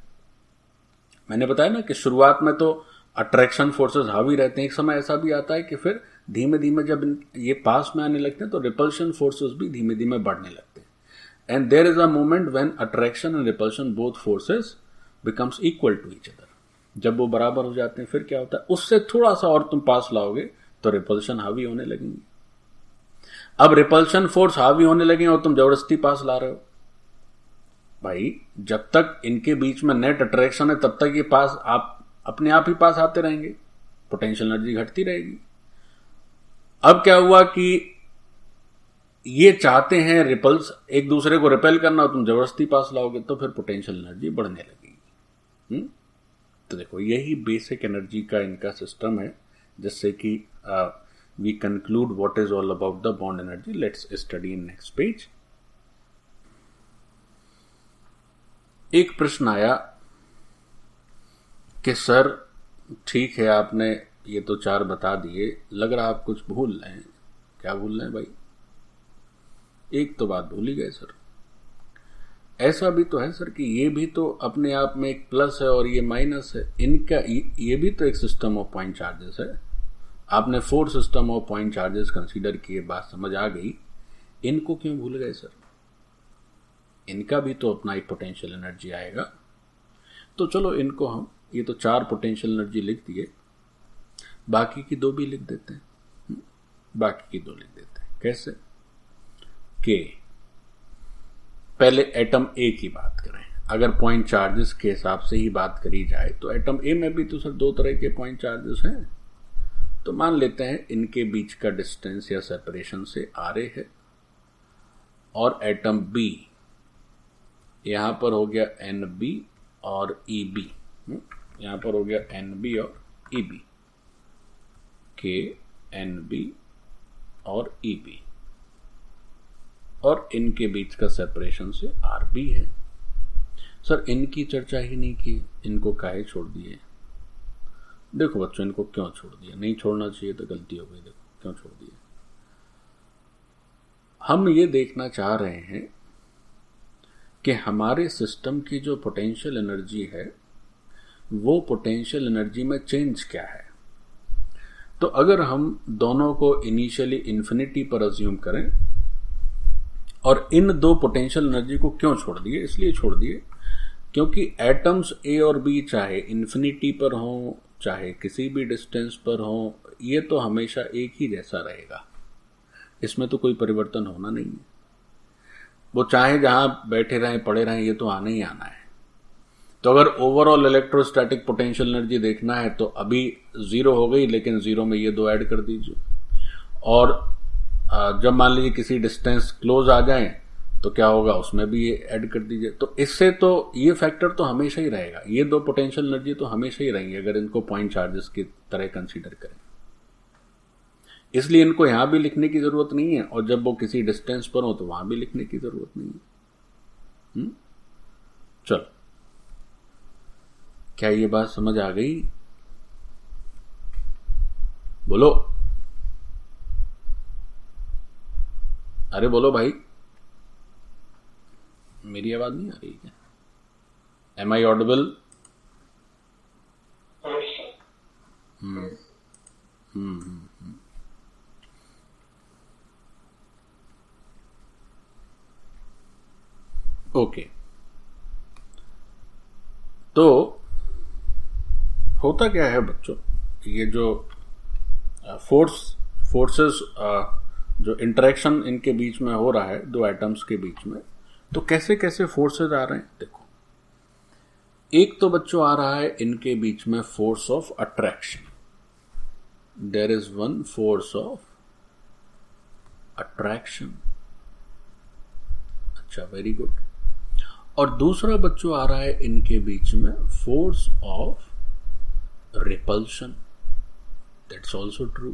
मैंने बताया ना कि शुरुआत में तो अट्रैक्शन फोर्सेस हावी रहते हैं, एक समय ऐसा भी आता है कि फिर धीमे धीमे जब ये पास में आने लगते हैं तो रिपल्शन फोर्सेस भी धीमे धीमे बढ़ने लगते हैं। And there is a moment when attraction and repulsion both forces becomes equal to each other. जब वो बराबर हो जाते हैं फिर क्या होता है, उससे थोड़ा सा और तुम पास लाओगे तो रिपल्शन हावी होने लगेंगे। अब रिपल्शन फोर्स हावी होने लगे और तुम जबरदस्ती पास ला रहे हो, भाई जब तक इनके बीच में नेट अट्रैक्शन है तब तक ये पास आप अपने आप ही पास आते रहेंगे, पोटेंशियल एनर्जी घटती रहेगी। अब क्या हुआ कि ये चाहते हैं रिपल्स एक दूसरे को रिपेल करना, तुम जबरदस्ती पास लाओगे तो फिर पोटेंशियल एनर्जी बढ़ने लगेगी। तो देखो यही बेसिक एनर्जी का इनका सिस्टम है, जिससे कि we conclude what is all about the bond energy. Let's study in next page. एक प्रश्न आया कि सर ठीक है आपने ये तो 4 बता दिए, लग रहा आप कुछ भूल रहे हैं। क्या भूल रहे हैं भाई? एक तो बात भूल ही गए सर। ऐसा भी तो है सर कि ये भी तो अपने आप में एक प्लस है और ये माइनस है, इनका ये भी तो एक सिस्टम ऑफ पॉइंट चार्जेस है। आपने 4 system of point charges consider किए, बात समझ आ गई। इनको क्यों भूल गए सर? इनका भी तो अपना एक पोटेंशियल एनर्जी आएगा। तो चलो इनको हम, ये तो 4 पोटेंशियल एनर्जी लिख दिए, बाकी की 2 भी लिख देते हैं। बाकी की 2 लिख देते हैं। कैसे? के पहले एटम ए की बात करें। अगर पॉइंट चार्जेस के हिसाब से ही बात करी जाए तो एटम ए में भी तो सर 2 तरह के पॉइंट चार्जेस हैं। तो मान लेते हैं इनके बीच का डिस्टेंस या सेपरेशन से RA है, और एटम बी यहां पर हो गया NB और EB, यहां पर हो गया NB और EB, के NB और EB, और इनके बीच का सेपरेशन से RB है। सर इनकी चर्चा ही नहीं की, इनको काहे छोड़ दिए? देखो बच्चों, इनको क्यों छोड़ दिया? नहीं छोड़ना चाहिए तो गलती हो गई। देखो क्यों छोड़ दिया। हम ये देखना चाह रहे हैं कि हमारे सिस्टम की जो पोटेंशियल एनर्जी है वो पोटेंशियल एनर्जी में चेंज क्या है। तो अगर हम दोनों को इनिशियली इन्फिनिटी पर अज्यूम करें, और इन 2 पोटेंशियल एनर्जी को क्यों छोड़ दिए? इसलिए छोड़ दिए क्योंकि एटम्स ए और बी चाहे इन्फिनिटी पर हों चाहे किसी भी डिस्टेंस पर हों, ये तो हमेशा एक ही जैसा रहेगा, इसमें तो कोई परिवर्तन होना नहीं है। वो चाहे जहां बैठे रहें पड़े रहें, ये तो आना ही आना है। तो अगर ओवरऑल इलेक्ट्रोस्टैटिक पोटेंशियल एनर्जी देखना है तो अभी 0 हो गई, लेकिन 0 में ये 2 ऐड कर दीजिए, और जब मान लीजिए किसी डिस्टेंस क्लोज आ जाए तो क्या होगा, उसमें भी ये ऐड कर दीजिए। तो इससे तो ये फैक्टर तो हमेशा ही रहेगा, ये 2 पोटेंशियल एनर्जी तो हमेशा ही रहेंगे अगर इनको पॉइंट चार्जेस की तरह कंसीडर करें। इसलिए इनको यहां भी लिखने की जरूरत नहीं है, और जब वो किसी डिस्टेंस पर हो तो वहां भी लिखने की जरूरत नहीं है। चलो, क्या ये बात समझ आ गई? बोलो, अरे बोलो भाई, मेरी आवाज नहीं आ रही क्या? M I audible? ओके, तो होता क्या है बच्चों, ये जो फोर्सेस जो इंटरेक्शन इनके बीच में हो रहा है दो एटम्स के बीच में, तो कैसे कैसे फोर्सेस आ रहे हैं देखो। एक तो बच्चों आ रहा है इनके बीच में force of attraction, there is one force of attraction. अच्छा, वेरी गुड। और दूसरा बच्चों आ रहा है इनके बीच में force of repulsion, that's also true.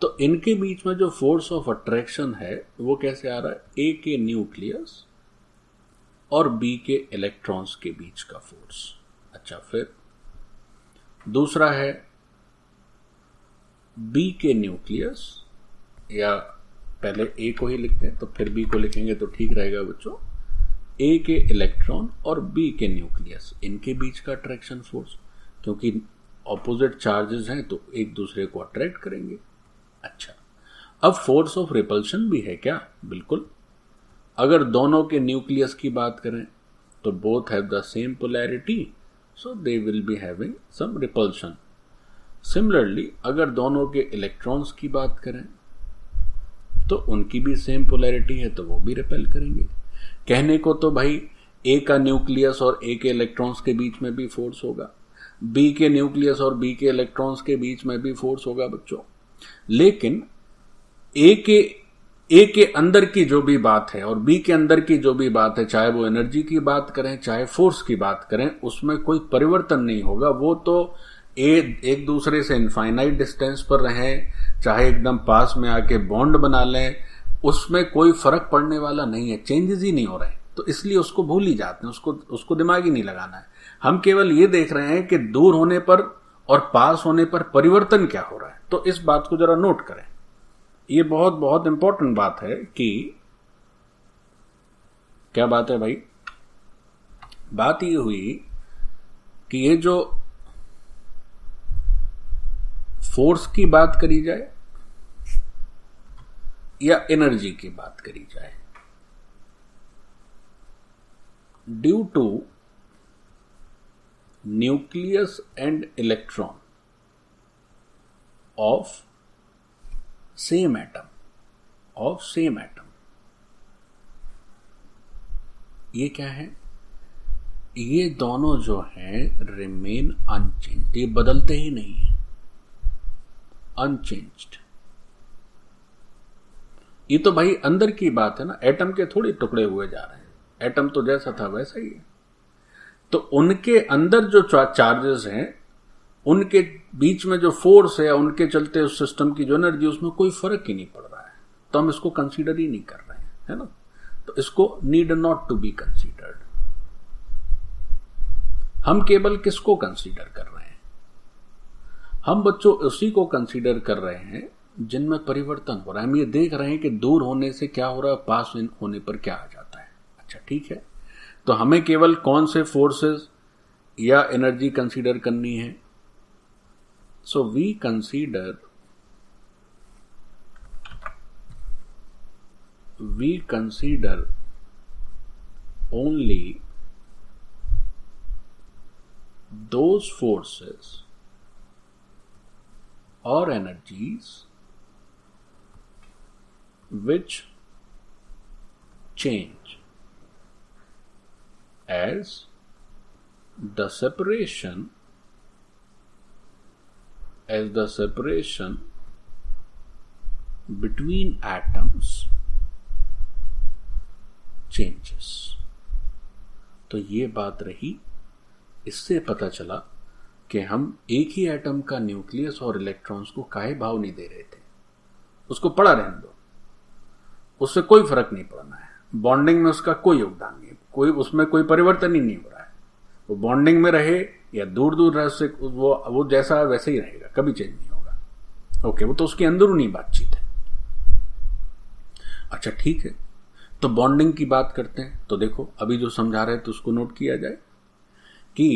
तो इनके बीच में जो फोर्स ऑफ अट्रैक्शन है वो कैसे आ रहा है, ए के न्यूक्लियस और बी के इलेक्ट्रॉन्स के बीच का फोर्स। अच्छा, फिर दूसरा है बी के न्यूक्लियस, या पहले ए को ही लिखते हैं तो फिर बी को लिखेंगे तो ठीक रहेगा बच्चों। ए के इलेक्ट्रॉन और बी के न्यूक्लियस, इनके बीच का अट्रैक्शन फोर्स, क्योंकि ऑपोजिट चार्जेस हैं तो एक दूसरे को अट्रैक्ट करेंगे। अच्छा, अब फोर्स ऑफ रिपल्शन भी है क्या? बिल्कुल। अगर दोनों के न्यूक्लियस की बात करें तो both have the same polarity, so they will be having some repulsion. Similarly अगर दोनों के इलेक्ट्रॉन्स की बात करें तो उनकी भी सेम पोलैरिटी है तो वो भी रिपेल करेंगे। कहने को तो भाई ए का न्यूक्लियस और ए के इलेक्ट्रॉन्स के बीच में भी फोर्स होगा, बी के न्यूक्लियस और बी के इलेक्ट्रॉन्स के बीच में भी फोर्स होगा बच्चों, लेकिन ए के अंदर की जो भी बात है और बी के अंदर की जो भी बात है, चाहे वो एनर्जी की बात करें चाहे फोर्स की बात करें, उसमें कोई परिवर्तन नहीं होगा। वो तो एक दूसरे से इनफाइनाइट डिस्टेंस पर रहें, चाहे एकदम पास में आके बॉन्ड बना लें, उसमें कोई फर्क पड़ने वाला नहीं है, चेंजेस ही नहीं हो रहे हैं। तो इसलिए उसको भूल ही जाते हैं, उसको दिमाग ही नहीं लगाना है। हम केवल ये देख रहे हैं कि दूर होने पर और पास होने पर परिवर्तन क्या हो रहा है। तो इस बात को जरा नोट करें, ये बहुत बहुत इंपॉर्टेंट बात है। कि क्या बात है भाई? बात ये हुई कि ये जो फोर्स की बात करी जाए या एनर्जी की बात करी जाए, due to nucleus and electron of same atom, ये क्या है? ये दोनों जो हैं रिमेन अनचेंज्ड, ये बदलते ही नहीं है, अनचेंज्ड। ये तो भाई अंदर की बात है ना, एटम के थोड़ी टुकड़े हुए जा रहे हैं, एटम तो जैसा था वैसा ही है। तो उनके अंदर जो चार्जेस हैं, उनके बीच में जो फोर्स है, उनके चलते उस सिस्टम की जो एनर्जी, उसमें कोई फर्क ही नहीं पड़ रहा है, तो हम इसको कंसीडर ही नहीं कर रहे हैं, है ना। तो इसको need not to be considered. हम केवल किसको कंसीडर कर रहे हैं? हम बच्चों उसी को कंसीडर कर रहे हैं जिनमें परिवर्तन हो रहा है। हम ये देख रहे हैं कि दूर होने से क्या हो रहा है, पास होने पर क्या आ जाता है। अच्छा, ठीक है, तो हमें केवल कौन से फोर्सेस या एनर्जी कंसीडर करनी है? So we consider only those forces or energies which change as the separation between atoms changes। तो ये बात रही, इससे पता चला कि हम एक ही एटम का न्यूक्लियस और इलेक्ट्रॉन्स को काहे भाव नहीं दे रहे थे, उसको पड़ा रहने दो, उससे कोई फर्क नहीं पड़ना है, बॉन्डिंग में उसका कोई योगदान नहीं, कोई उसमें कोई परिवर्तन ही नहीं हो रहा है। वो बॉन्डिंग में रहे या दूर दूर रहे, उससे वो जैसा है वैसे ही रहेगा, कभी चेंज नहीं होगा। ओके, वो तो उसकी अंदरूनी बातचीत है। अच्छा, ठीक है, तो बॉन्डिंग की बात करते हैं। तो देखो, अभी जो समझा रहे थे उसको नोट किया जाए कि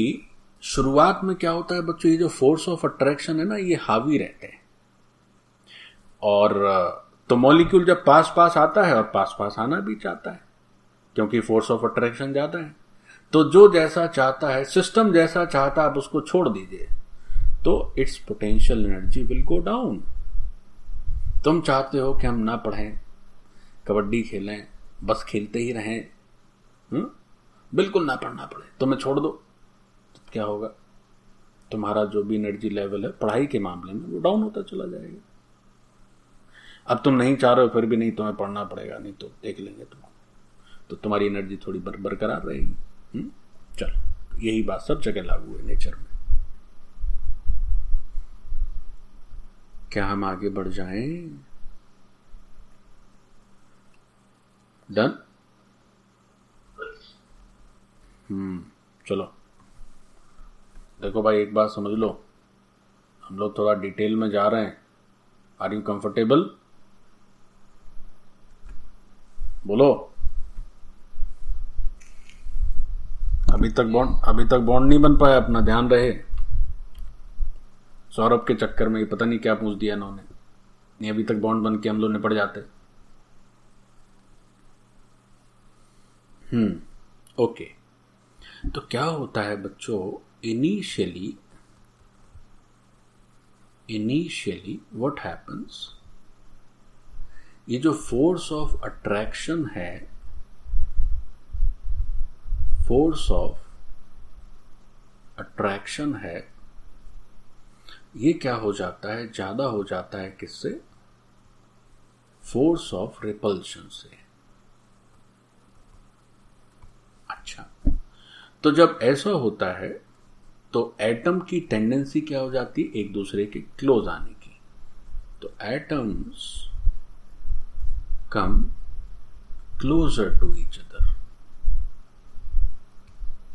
शुरुआत में क्या होता है बच्चों, ये जो फोर्स ऑफ अट्रैक्शन है ना, ये हावी रहते हैं, और तो मॉलिक्यूल जब पास पास आता है और पास पास आना भी चाहता है, क्योंकि फोर्स ऑफ अट्रैक्शन ज्यादा है। तो जो जैसा चाहता है, सिस्टम जैसा चाहता है, आप उसको छोड़ दीजिए तो it's potential energy will go down. तुम चाहते हो कि हम ना पढ़ें, कबड्डी खेलें, बस खेलते ही रहें, बिल्कुल ना पढ़ना पड़े, तुम्हें छोड़ दो, तो क्या होगा, तुम्हारा जो भी एनर्जी लेवल है पढ़ाई के मामले में वो डाउन होता चला जाएगा। अब तुम नहीं चाह रहे हो, फिर भी नहीं तुम्हें पढ़ना पड़ेगा, नहीं तो देख लेंगे तुम, तो तुम्हारी एनर्जी थोड़ी बरकरार रहेगी। चलो, यही बात सब जगह लागू है नेचर में। क्या हम आगे बढ़ जाएं? डन? चलो देखो भाई, एक बात समझ लो, हम लोग थोड़ा डिटेल में जा रहे हैं। Are you comfortable? बोलो। अभी तक बॉन्ड नहीं बन पाया अपना, ध्यान रहे। सौरभ के चक्कर में पता नहीं क्या पूछ दिया इन्होंने, नहीं अभी तक बॉन्ड बन के हम लोग निपट जाते। ओके। तो क्या होता है बच्चों, इनिशियली व्हाट हैपन्स, ये जो फोर्स ऑफ अट्रैक्शन है, ये क्या हो जाता है, ज्यादा हो जाता है किससे? फोर्स ऑफ रिपल्शन से। अच्छा, तो जब ऐसा होता है तो एटम की टेंडेंसी क्या हो जाती है, एक दूसरे के क्लोज आने की। तो atoms come closer to each other,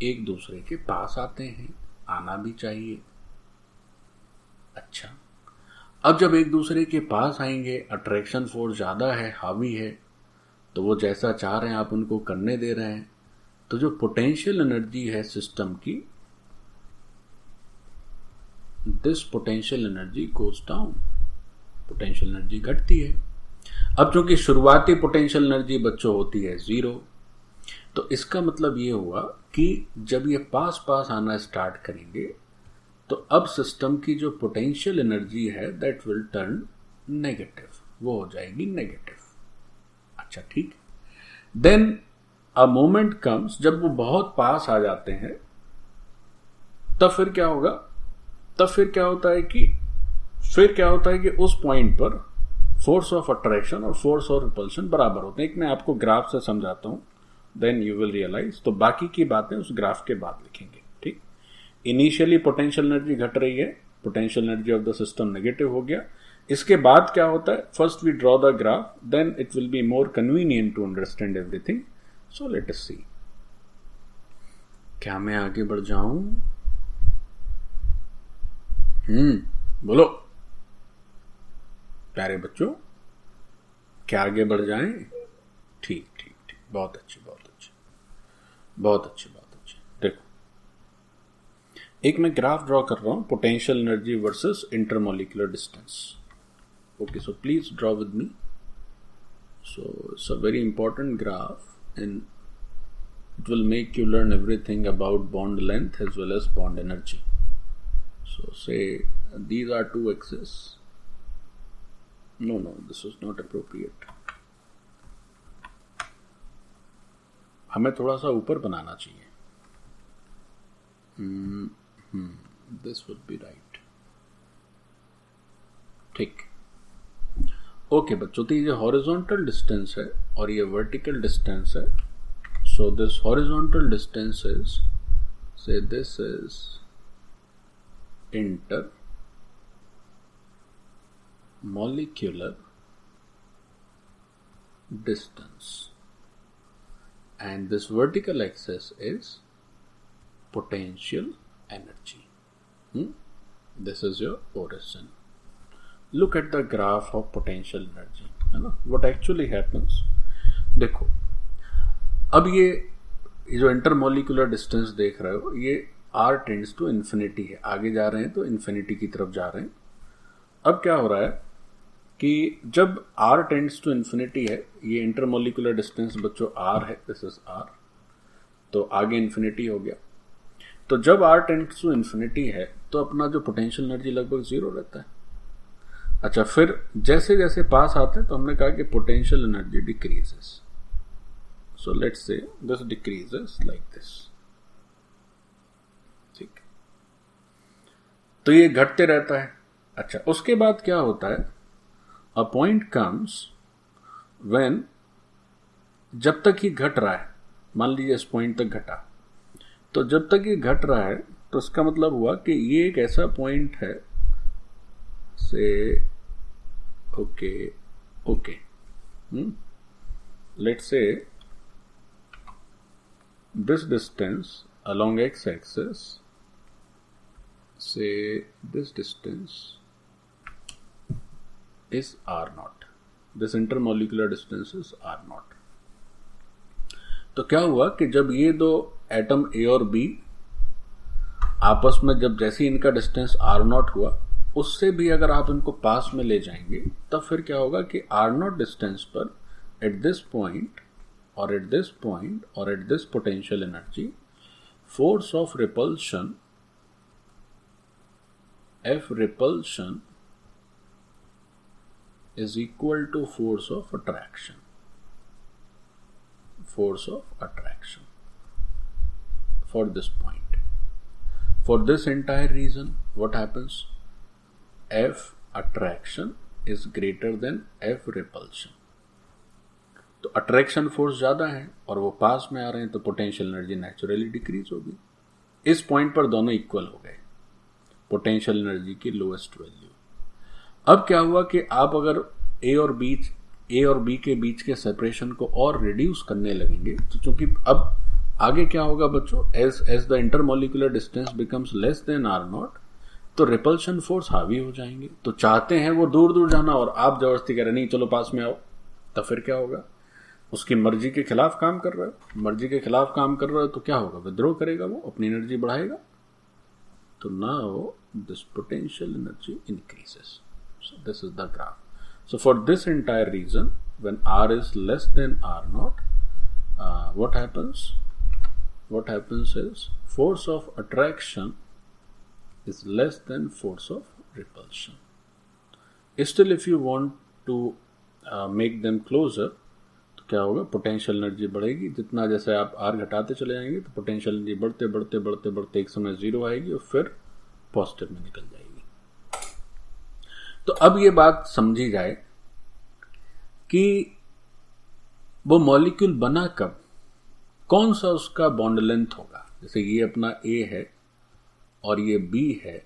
एक दूसरे के पास आते हैं, आना भी चाहिए। अच्छा, अब जब एक दूसरे के पास आएंगे, अट्रैक्शन फोर्स ज्यादा है, हावी है, तो वो जैसा चाह रहे हैं आप उनको करने दे रहे हैं, तो जो पोटेंशियल एनर्जी है सिस्टम की, this potential energy goes down, potential energy घटती है। अब चूंकि शुरुआती पोटेंशियल एनर्जी बच्चों होती है 0, तो इसका मतलब ये हुआ कि जब ये पास पास आना स्टार्ट करेंगे तो अब सिस्टम की जो पोटेंशियल एनर्जी है दैट विल टर्न नेगेटिव, वो हो जाएगी नेगेटिव। अच्छा ठीक, देन अ मोमेंट कम्स, जब वो बहुत पास आ जाते हैं तब फिर क्या होगा, फिर क्या होता है कि उस पॉइंट पर फोर्स ऑफ अट्रैक्शन और फोर्स ऑफ रिपल्शन बराबर होते हैं। एक मैं आपको ग्राफ से समझाता हूं, देन यू विल रियलाइज। तो बाकी की बातें उस ग्राफ के बाद लिखेंगे, ठीक। इनिशियली पोटेंशियल एनर्जी घट रही है, potential energy of the system negative हो गया। इसके बाद क्या होता है, first we draw the graph, then it will be more convenient to understand everything. So let us see. क्या मैं आगे बढ़ जाऊं? बोलो प्यारे बच्चों, क्या आगे बढ़ जाएं? ठीक, बहुत अच्छी। देखो, एक मैं ग्राफ ड्रॉ कर रहा हूं, potential energy versus intermolecular distance. Okay, so please draw with me. So it's a very important graph and it will make you learn everything about bond length as well as bond energy. So say these are two axes. No, this is not appropriate. हमें थोड़ा सा ऊपर बनाना चाहिए। This would be right. ठीक। Okay बच्चों, तो ये horizontal distance है और ये वर्टिकल डिस्टेंस है। So this horizontal distance is, say this is intermolecular distance, and this vertical axis is potential energy. This is your origin. Look at the graph of potential energy. है ना? What actually happens? देखो, अब ये जो intermolecular distance देख रहे हो, ये r टेंड्स टू इन्फिनिटी है, आगे जा रहे हैं तो इन्फिनिटी की तरफ जा रहे हैं। अब क्या हो रहा है कि जब r टेंड्स टू इन्फिनिटी है, ये इंटरमोलिकुलर डिस्टेंस बच्चों r है, दिस इज r, तो आगे इन्फिनिटी हो गया। तो जब r टेंड्स टू इन्फिनिटी है तो अपना जो पोटेंशियल एनर्जी लगभग 0 रहता है। अच्छा, फिर जैसे जैसे पास आते हैं तो हमने कहा कि potential energy decreases. So let's say this decreases like this, ठीक, तो ये घटते रहता है। अच्छा, उसके बाद क्या होता है, अ पॉइंट कम्स व्हेन, जब तक ये घट रहा है, मान लीजिए इस पॉइंट तक घटा, तो जब तक ये घट रहा है तो इसका मतलब हुआ कि ये एक ऐसा पॉइंट है से okay let's say this distance along x-axis, say this distance is r0, this intermolecular distance is r0। तो क्या हुआ कि जब ये दो एटम A और B आपस में, जब जैसे इनका डिस्टेंस r0 हुआ, उससे भी अगर आप इनको पास में ले जाएंगे तब फिर क्या होगा कि r0 डिस्टेंस पर at this point or at this point or at this potential energy, force of repulsion, F repulsion, is equal to force of attraction. Force of attraction for this point. For this entire reason, what happens? F attraction is greater than F repulsion. तो attraction force ज्यादा है और वो पास में आ रहे हैं, तो potential energy naturally decrease होगी। इस पॉइंट पर दोनों इक्वल हो गए, पोटेंशियल एनर्जी की लोएस्ट वैल्यू। अब क्या हुआ कि आप अगर ए और बी के बीच के सेपरेशन को और रिड्यूस करने लगेंगे, तो चूंकि अब आगे क्या होगा बच्चों, as the intermolecular distance becomes less then r0, तो रिपल्शन फोर्स हावी हो जाएंगे। तो चाहते हैं वो दूर दूर जाना और आप जबरदस्ती कह रहे नहीं चलो पास में आओ, तब फिर क्या होगा, उसकी मर्जी के खिलाफ काम कर रहा है। मर्जी के खिलाफ काम कर रहा है तो क्या होगा, विद्रोह करेगा, वो अपनी एनर्जी बढ़ाएगा। तो now this potential energy increases. So this is the graph. So for this entire reason when r is less than r0, what happens is force of attraction is less than force of repulsion. Still if you want to make them closer, क्या होगा, potential energy बढ़ेगी। जितना जैसे आप are घटाते चले जाएंगे तो पोटेंशियल एनर्जी बढ़ते बढ़ते बढ़ते बढ़ते एक समय 0 आएगी और फिर पॉजिटिव में निकल जाएगी। तो अब ये बात समझी जाए कि वो मॉलिक्यूल बना कब, कौन सा उसका बॉन्ड लेंथ होगा। जैसे ये अपना A है और ये B है,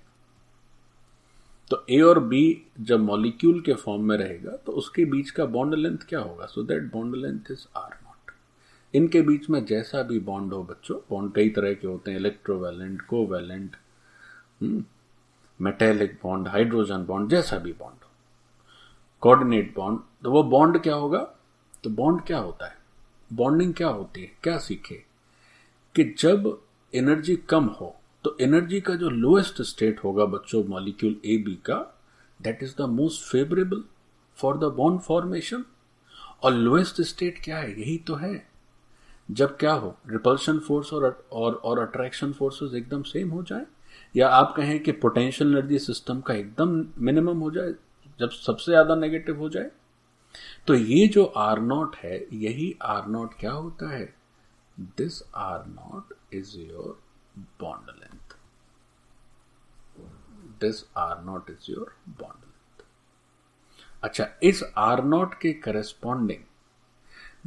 तो A और B जब मॉलिक्यूल के फॉर्म में रहेगा तो उसके बीच का बॉन्ड लेंथ क्या होगा, so that bond length is r0। इनके बीच में जैसा भी बॉन्ड हो बच्चों, बॉन्ड कई तरह के होते हैं, electrovalent, covalent, metallic bond, hydrogen bond, जैसा भी बॉन्ड हो, कोऑर्डिनेट बॉन्ड, तो वो बॉन्ड क्या होगा। तो बॉन्ड क्या होता है, बॉन्डिंग क्या होती है, क्या सीखे कि जब एनर्जी कम हो तो एनर्जी का जो लोएस्ट स्टेट होगा बच्चों मॉलिक्यूल ए बी का, that is the most favourable for the bond formation. और लोएस्ट स्टेट क्या है, यही तो है जब क्या हो, रिपल्शन फोर्स और अट्रैक्शन फोर्सेस एकदम सेम हो जाए, या आप कहें कि पोटेंशियल एनर्जी सिस्टम का एकदम मिनिमम हो जाए, जब सबसे ज्यादा नेगेटिव हो जाए। तो ये जो r0 है, यही r0 क्या होता है, this r0 is your bond length. This R0 is your bond length. अच्छा, इस R0 के करस्पॉन्डिंग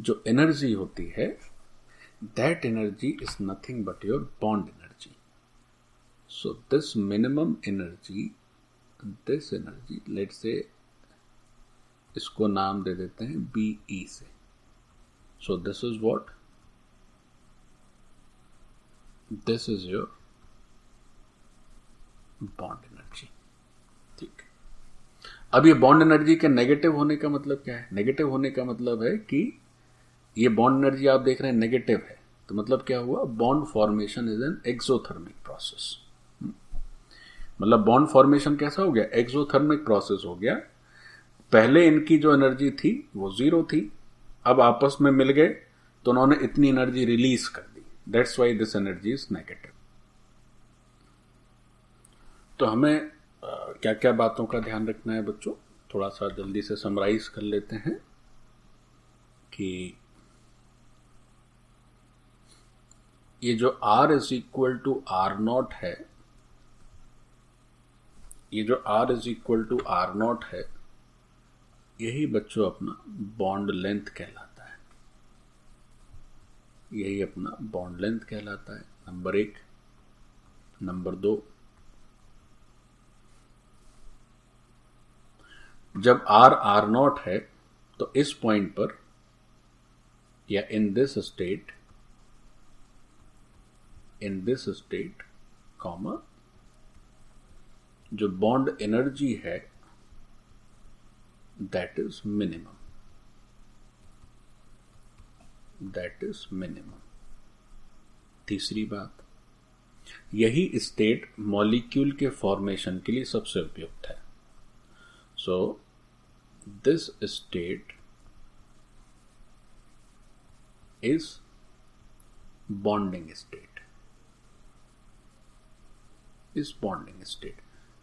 जो एनर्जी होती है, that energy is nothing but your bond energy. So this minimum energy, this energy, let's say इसको नाम दे देते हैं BE से। So this is what? This is your bond energy। ठीक, अब ये बॉन्ड एनर्जी के नेगेटिव होने का मतलब क्या है, नेगेटिव होने का मतलब है कि ये बॉन्ड एनर्जी आप देख रहे हैं नेगेटिव है, तो मतलब क्या हुआ, bond formation is an exothermic process. मतलब बॉन्ड फॉर्मेशन कैसा हो गया, एक्सोथर्मिक प्रोसेस हो गया। पहले इनकी जो एनर्जी थी वो 0 थी, अब आपस में मिल गए तो उन्होंने इतनी एनर्जी रिलीज कर दी, that's why this energy is negative. तो हमें क्या क्या बातों का ध्यान रखना है बच्चों, थोड़ा सा जल्दी से समराइज कर लेते हैं कि ये जो R is equal to R naught है, ये जो R is equal to R naught है, यही बच्चों अपना बॉन्ड लेंथ कहलाता है। यही अपना बॉन्ड लेंथ कहलाता है, नंबर 1। नंबर 2, जब R नॉट है तो इस पॉइंट पर या इन दिस स्टेट कॉमा जो बॉन्ड एनर्जी है दैट इज मिनिमम, तीसरी बात, यही स्टेट मॉलिक्यूल के फॉर्मेशन के लिए सबसे उपयुक्त है। So this state is bonding state.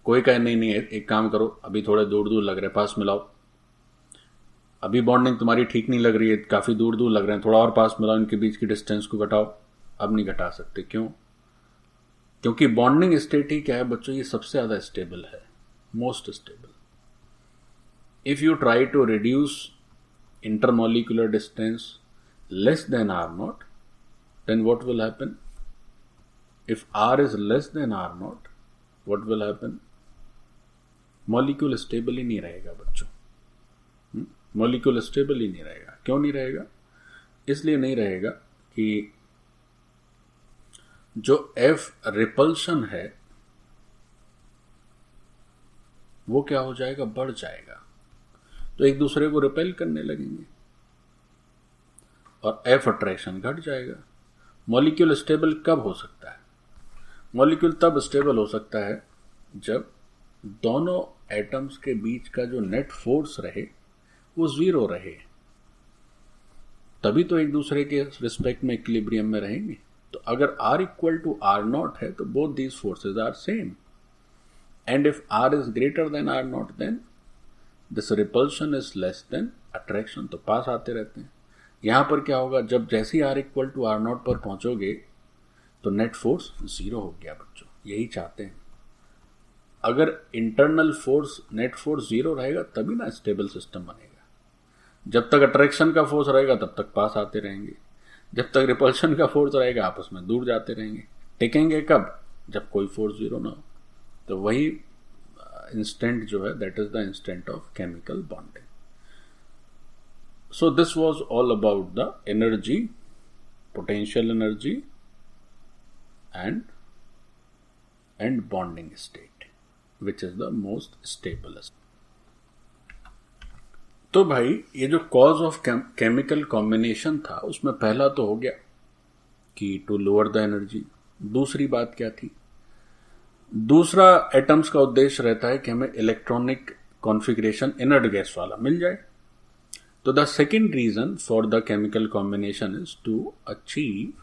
कोई कहे नहीं एक काम करो, अभी थोड़े दूर दूर लग रहे, पास मिलाओ, अभी बॉन्डिंग तुम्हारी ठीक नहीं लग रही है, काफी दूर दूर लग रहे हैं, थोड़ा और पास मिलाओ, इनके बीच की डिस्टेंस को घटाओ। अब नहीं घटा सकते, क्यों? क्योंकि बॉन्डिंग स्टेट ही क्या है बच्चों, ये सबसे ज्यादा स्टेबल है, most stable. If you try to reduce intermolecular distance less than R naught, then what will happen? If R is less than R naught, what will happen? Molecule stable ही नहीं रहेगा बच्चों, मॉलिक्यूल स्टेबल ही नहीं रहेगा। क्यों नहीं रहेगा? इसलिए नहीं रहेगा कि जो F रिपल्शन है वो क्या हो जाएगा, बढ़ जाएगा, तो एक दूसरे को रिपेल करने लगेंगे और F अट्रैक्शन घट जाएगा। मॉलिक्यूल स्टेबल कब हो सकता है? मॉलिक्यूल तब स्टेबल हो सकता है जब दोनों एटम्स के बीच का जो नेट फोर्स रहे वो 0 रहे, तभी तो एक दूसरे के रिस्पेक्ट में इक्विलिब्रियम में रहेंगे। तो अगर R equal to R naught है तो both these forces are same, and if R is greater then R naught then this repulsion is less then attraction, तो पास आते रहते हैं। यहां पर क्या होगा, जब जैसे R equal to R naught पर पहुंचोगे तो नेट फोर्स 0 हो गया बच्चों, यही चाहते हैं। अगर इंटरनल फोर्स नेट फोर्स 0 रहेगा तभी ना स्टेबल सिस्टम बनेगा। जब तक अट्रैक्शन का फोर्स रहेगा तब तक पास आते रहेंगे, जब तक रिपल्शन का फोर्स रहेगा आपस में दूर जाते रहेंगे। टिकेंगे कब? जब कोई फोर्स 0 ना हो। तो वही इंस्टेंट जो है that is the instant of chemical bonding. So this was all about the energy, potential energy and bonding state, which is the most stablest. तो भाई ये जो cause of chemical combination था उसमें पहला तो हो गया कि to lower the energy। दूसरी बात क्या थी? दूसरा एटम्स का उद्देश्य रहता है कि हमें इलेक्ट्रॉनिक कॉन्फ़िगरेशन इनर्ट गैस वाला मिल जाए। So the second reason for the chemical combination is to achieve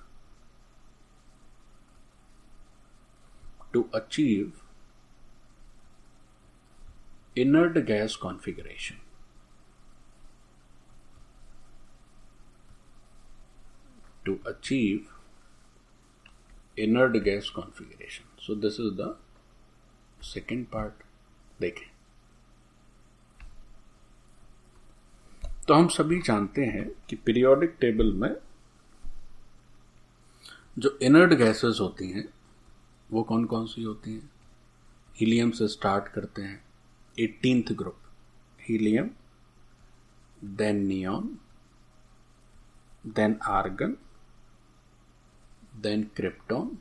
inert gas configuration. To achieve inert gas configuration. So this is the second part. देखें, तो हम सभी जानते हैं कि पीरियोडिक टेबल में जो इनर्ट गैसेस होती हैं वो कौन कौन सी होती हैं? हीलियम से स्टार्ट करते हैं, 18th group helium, then neon, then argon, then krypton,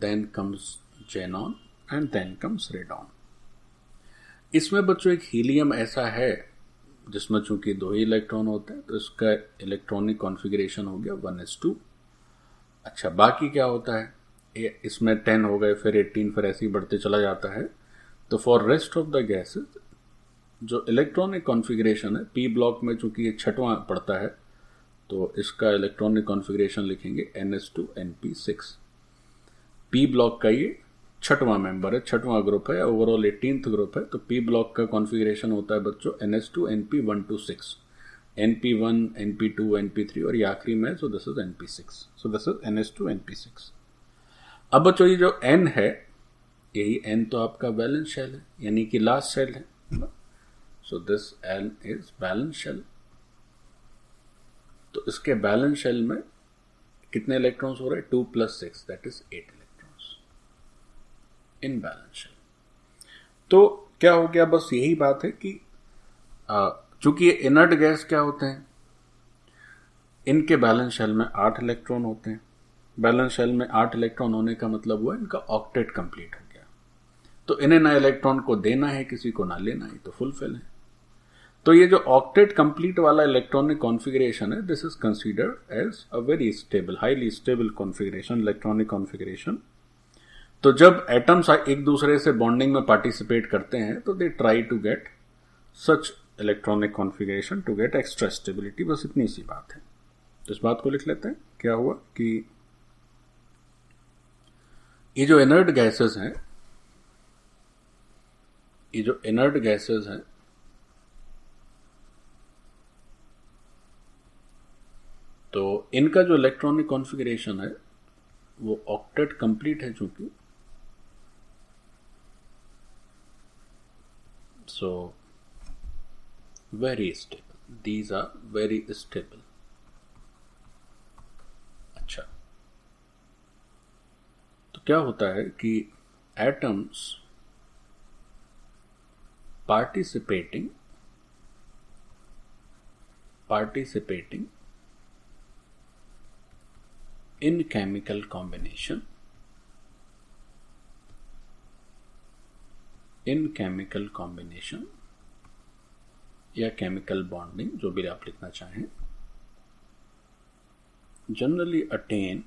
then comes xenon and then comes radon. इसमें बच्चों एक हीलियम ऐसा है जिसमें चूंकि 2 ही इलेक्ट्रॉन होते हैं तो इसका इलेक्ट्रॉनिक कॉन्फ़िगरेशन हो गया 1s2, अच्छा, बाकी क्या होता है, इसमें 10 हो गए, फिर 18, फिर ऐसे ही बढ़ते चला जाता है। तो for rest of the gases जो इलेक्ट्रॉनिक कॉन्फ़िगरेशन है, पी ब्लॉक में चूंकि ये छठवां पड़ता है तो इसका इलेक्ट्रॉनिक कॉन्फ़िगरेशन लिखेंगे NS2NP6। पी ब्लॉक का ये छठवां मेंबर है, छठवां ग्रुप है, ओवरऑल 18th ग्रुप है। तो पी ब्लॉक का कॉन्फ़िगरेशन होता है बच्चों NS2NP126, NP1, NP2, NP3 और ये आखिरी में, सो this is NP6। So this is NS2NP6। अब बच्चों ये जो N है, यही N तो आपका बैलेंस शेल है, यानी कि लास्ट शेल है। So this N is valence shell. तो इसके बैलेंस शेल में कितने इलेक्ट्रॉन्स हो रहे हैं? 2 + 6, that is 8 electrons in valence shell. तो क्या हो गया, बस यही बात है कि चूंकि ये इनर्ट गैस क्या होते हैं, इनके बैलेंस शेल में 8 इलेक्ट्रॉन होते हैं। बैलेंस शेल में 8 इलेक्ट्रॉन होने का मतलब हुआ इनका ऑक्टेट कंप्लीट हो गया। तो इन्हें ना इलेक्ट्रॉन को देना है किसी को, ना लेना है, तो फुलफिल है। तो ये जो ऑक्टेट कंप्लीट वाला इलेक्ट्रॉनिक कॉन्फ़िगरेशन है, this is considered as a very stable, highly stable configuration, electronic configuration. तो जब एटम्स एक दूसरे से बॉन्डिंग में पार्टिसिपेट करते हैं तो they try to get such electronic configuration to get extra stability. बस इतनी सी बात है। तो इस बात को लिख लेते हैं। क्या हुआ कि ये जो इनर्ट गैसेस हैं, ये जो इनर्ट गैसेस हैं, तो इनका जो इलेक्ट्रॉनिक कॉन्फ़िगरेशन है वो ऑक्टेट कंप्लीट है चूंकि, so very stable, these are very stable. अच्छा, तो क्या होता है कि atoms participating in chemical combination, या केमिकल बॉन्डिंग, जो भी आप लिखना चाहें, generally attain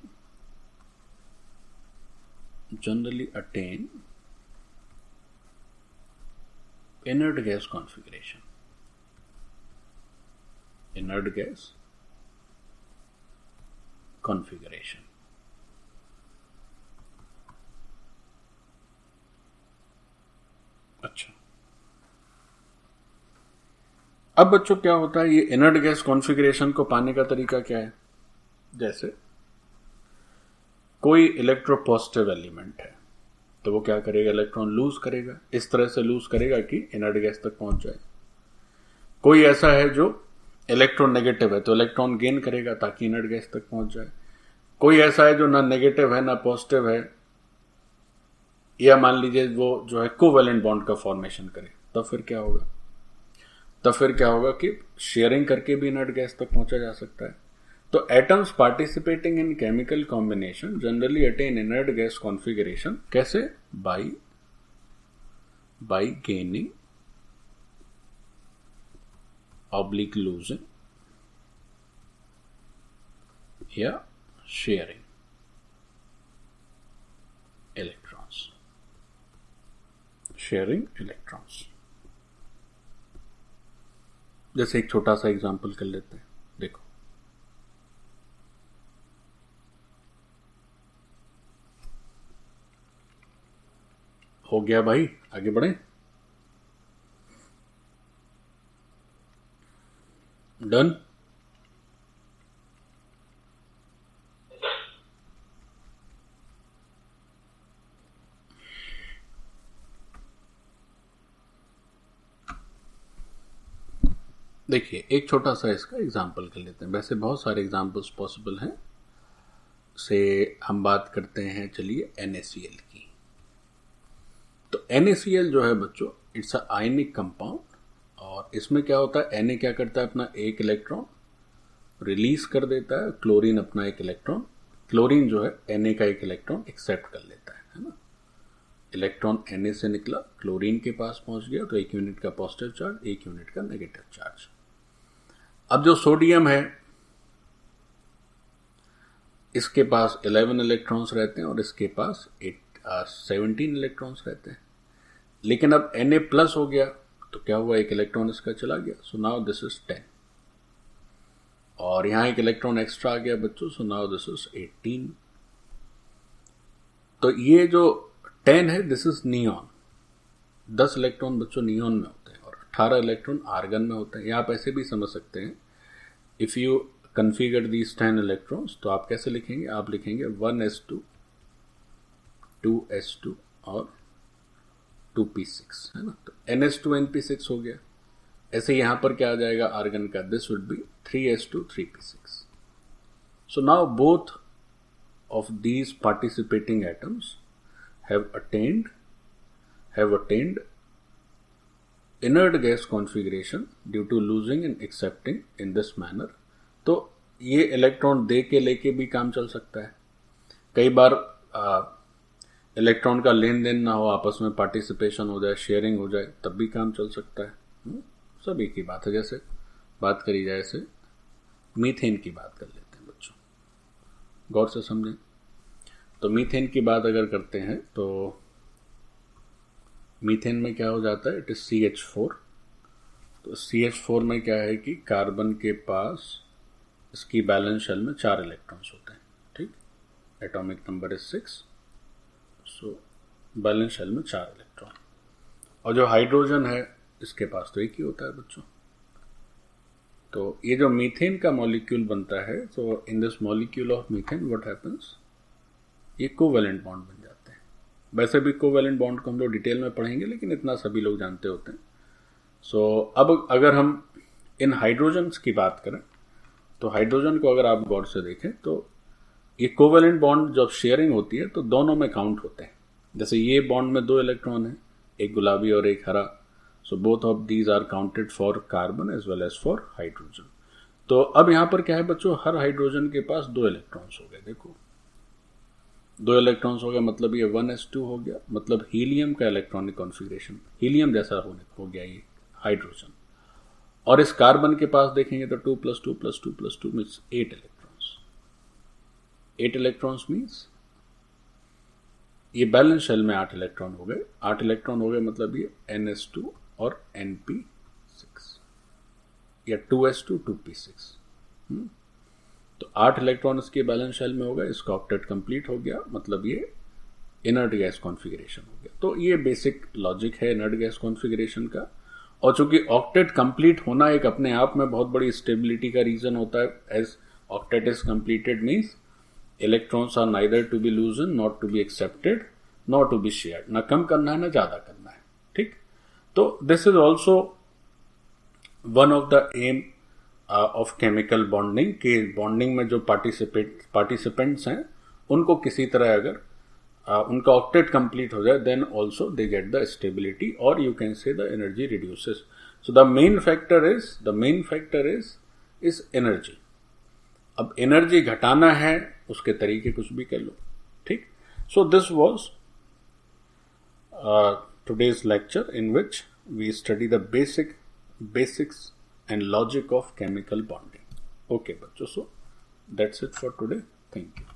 inert gas configuration, अच्छा, अब बच्चों क्या होता है, ये इनर्ट गैस कॉन्फ़िगरेशन को पाने का तरीका क्या है? जैसे कोई इलेक्ट्रोपॉजिटिव एलिमेंट है तो वो क्या करेगा, इलेक्ट्रॉन लूज करेगा, इस तरह से लूज करेगा कि इनर्ट गैस तक पहुंच जाए। कोई ऐसा है जो इलेक्ट्रॉन नेगेटिव है तो इलेक्ट्रॉन गेन करेगा ताकि इनर्ट गैस तक पहुंच जाए। कोई ऐसा है जो ना नेगेटिव है ना पॉजिटिव है, या मान लीजिए वो जो है कोवेलेंट बॉन्ड का फॉर्मेशन करे, तब फिर क्या होगा कि शेयरिंग करके भी इनर्ट गैस तक पहुंचा जा सकता है। तो atoms participating in chemical combination generally attain inert gas configuration. कैसे? बाय गेनिंग ऑब्लिक लूजिंग या शेयरिंग इलेक्ट्रॉन्स। जैसे एक छोटा सा एग्जांपल कर लेते हैं। देखो, हो गया भाई, आगे बढ़े। डन। देखिए, एक छोटा सा इसका एग्जांपल कर लेते हैं। वैसे बहुत सारे एग्जांपल्स पॉसिबल हैं। से हम बात करते हैं, चलिए, NaCl की। तो NaCl जो है बच्चों, इट्स अ आयनिक कंपाउंड, और इसमें क्या होता है, Na क्या करता है, अपना एक इलेक्ट्रॉन रिलीज कर देता है, क्लोरीन अपना एक इलेक्ट्रॉन, क्लोरीन जो है Na का एक इलेक्ट्रॉन एक्सेप्ट कर लेता है ना। इलेक्ट्रॉन Na से निकला, क्लोरीन के पास पहुंच गया, तो 1 यूनिट का पॉजिटिव चार्ज, 1 यूनिट का नेगेटिव चार्ज। अब जो सोडियम है, इसके पास 11 इलेक्ट्रॉन्स रहते हैं और इसके पास 17 इलेक्ट्रॉन्स रहते हैं। लेकिन अब Na प्लस हो गया तो क्या हुआ, एक इलेक्ट्रॉन इसका चला गया, सो नाउ दिस इज 10। और यहां एक इलेक्ट्रॉन एक्स्ट्रा आ गया बच्चों, सो नाउ दिस इज 18। तो ये जो 10 है दिस इज नियॉन। 10 इलेक्ट्रॉन बच्चों नियॉन में होते हैं और 18 इलेक्ट्रॉन आर्गन में होते हैं। या आप ऐसे भी समझ सकते हैं, if you configure these 10 electrons तो आप कैसे लिखेंगे, आप लिखेंगे 1s2 2s2 और 2p6, है ना। तो ns2 np6 हो गया। ऐसे यहां पर क्या आ जाएगा आर्गन का, this would be 3s2 3p6। So now both of these participating atoms have attained inert gas configuration due to losing and accepting in this manner। तो ये इलेक्ट्रॉन दे के लेके भी काम चल सकता है। कई बार इलेक्ट्रॉन का लेन देन ना हो, आपस में पार्टिसिपेशन हो जाए, शेयरिंग हो जाए, तब भी काम चल सकता है। सब एक ही बात है। जैसे बात करी जाए, ऐसे मीथेन की बात कर लेते हैं बच्चों, गौर से समझें। तो मीथेन की बात अगर करते हैं तो मीथेन में क्या हो जाता है, इट इज CH4। तो CH4 में क्या है कि कार्बन के पास इसकी बैलेंस शेल में 4 इलेक्ट्रॉन्स होते हैं, ठीक। Atomic number is 6, so valence shell में 4 इलेक्ट्रॉन। और जो हाइड्रोजन है इसके पास तो एक ही होता है बच्चों। तो ये जो मीथेन का मॉलिक्यूल बनता है, तो in this molecule of methane what happens, ये कोवेलेंट बॉन्ड बन जाते हैं। वैसे भी कोवेलेंट बॉन्ड को हम लोग डिटेल में पढ़ेंगे, लेकिन इतना सभी लोग जानते होते हैं। सो अब अगर हम इन हाइड्रोजन्स की बात करें, तो हाइड्रोजन को अगर आप गौर से देखें तो ये कोवेलेंट बॉन्ड जब शेयरिंग होती है तो दोनों में काउंट होते हैं। जैसे ये बॉन्ड में 2 इलेक्ट्रॉन है, एक गुलाबी और एक हरा, so both of these are counted for carbon as well as for hydrogen. तो अब यहां पर क्या है बच्चों, हर हाइड्रोजन के पास 2 इलेक्ट्रॉन्स हो गए। देखो 2 इलेक्ट्रॉन्स हो गया, मतलब ये 1s2 हो गया, मतलब हीलियम का इलेक्ट्रॉनिक कॉन्फ़िगरेशन हीलियम जैसा हो गया ये हाइड्रोजन। और इस कार्बन के पास देखेंगे तो 2 + 2 + 2 + 2 मीन्स 8 इलेक्ट्रॉन्स। 8 इलेक्ट्रॉन्स मीन्स ये बैलेंस शेल में 8 इलेक्ट्रॉन हो गए। 8 इलेक्ट्रॉन हो गए मतलब ये ns2 और np6 या 2s2 2p6। तो 8 इलेक्ट्रॉन इसके बैलेंस शेल में हो गए, इसका ऑक्टेट कंप्लीट हो गया, मतलब ये इनर्ट गैस कॉन्फ़िगरेशन हो गया। तो ये बेसिक लॉजिक है इनर्ट गैस कॉन्फ़िगरेशन का। और चूंकि ऑक्टेट कंप्लीट होना एक अपने आप में बहुत बड़ी स्टेबिलिटी का रीजन होता है, as octet is completed means electrons are neither to be loosen, not to be accepted, not to be shared. ना कम करना है ना ज्यादा करना है, ठीक। तो this is also one of the aim of chemical bonding, के बॉन्डिंग में जो पार्टिसिपेंट्स हैं उनको किसी तरह अगर उनका ऑक्टेट कंप्लीट हो जाए, then also they get the stability, और you can say the energy reduces. So the main factor is energy. अब एनर्जी घटाना है, उसके तरीके कुछ भी कर लो, ठीक। So this was today's lecture in which we study the basics and logic of chemical bonding. Okay, bachcho, so that's it for today. Thank you.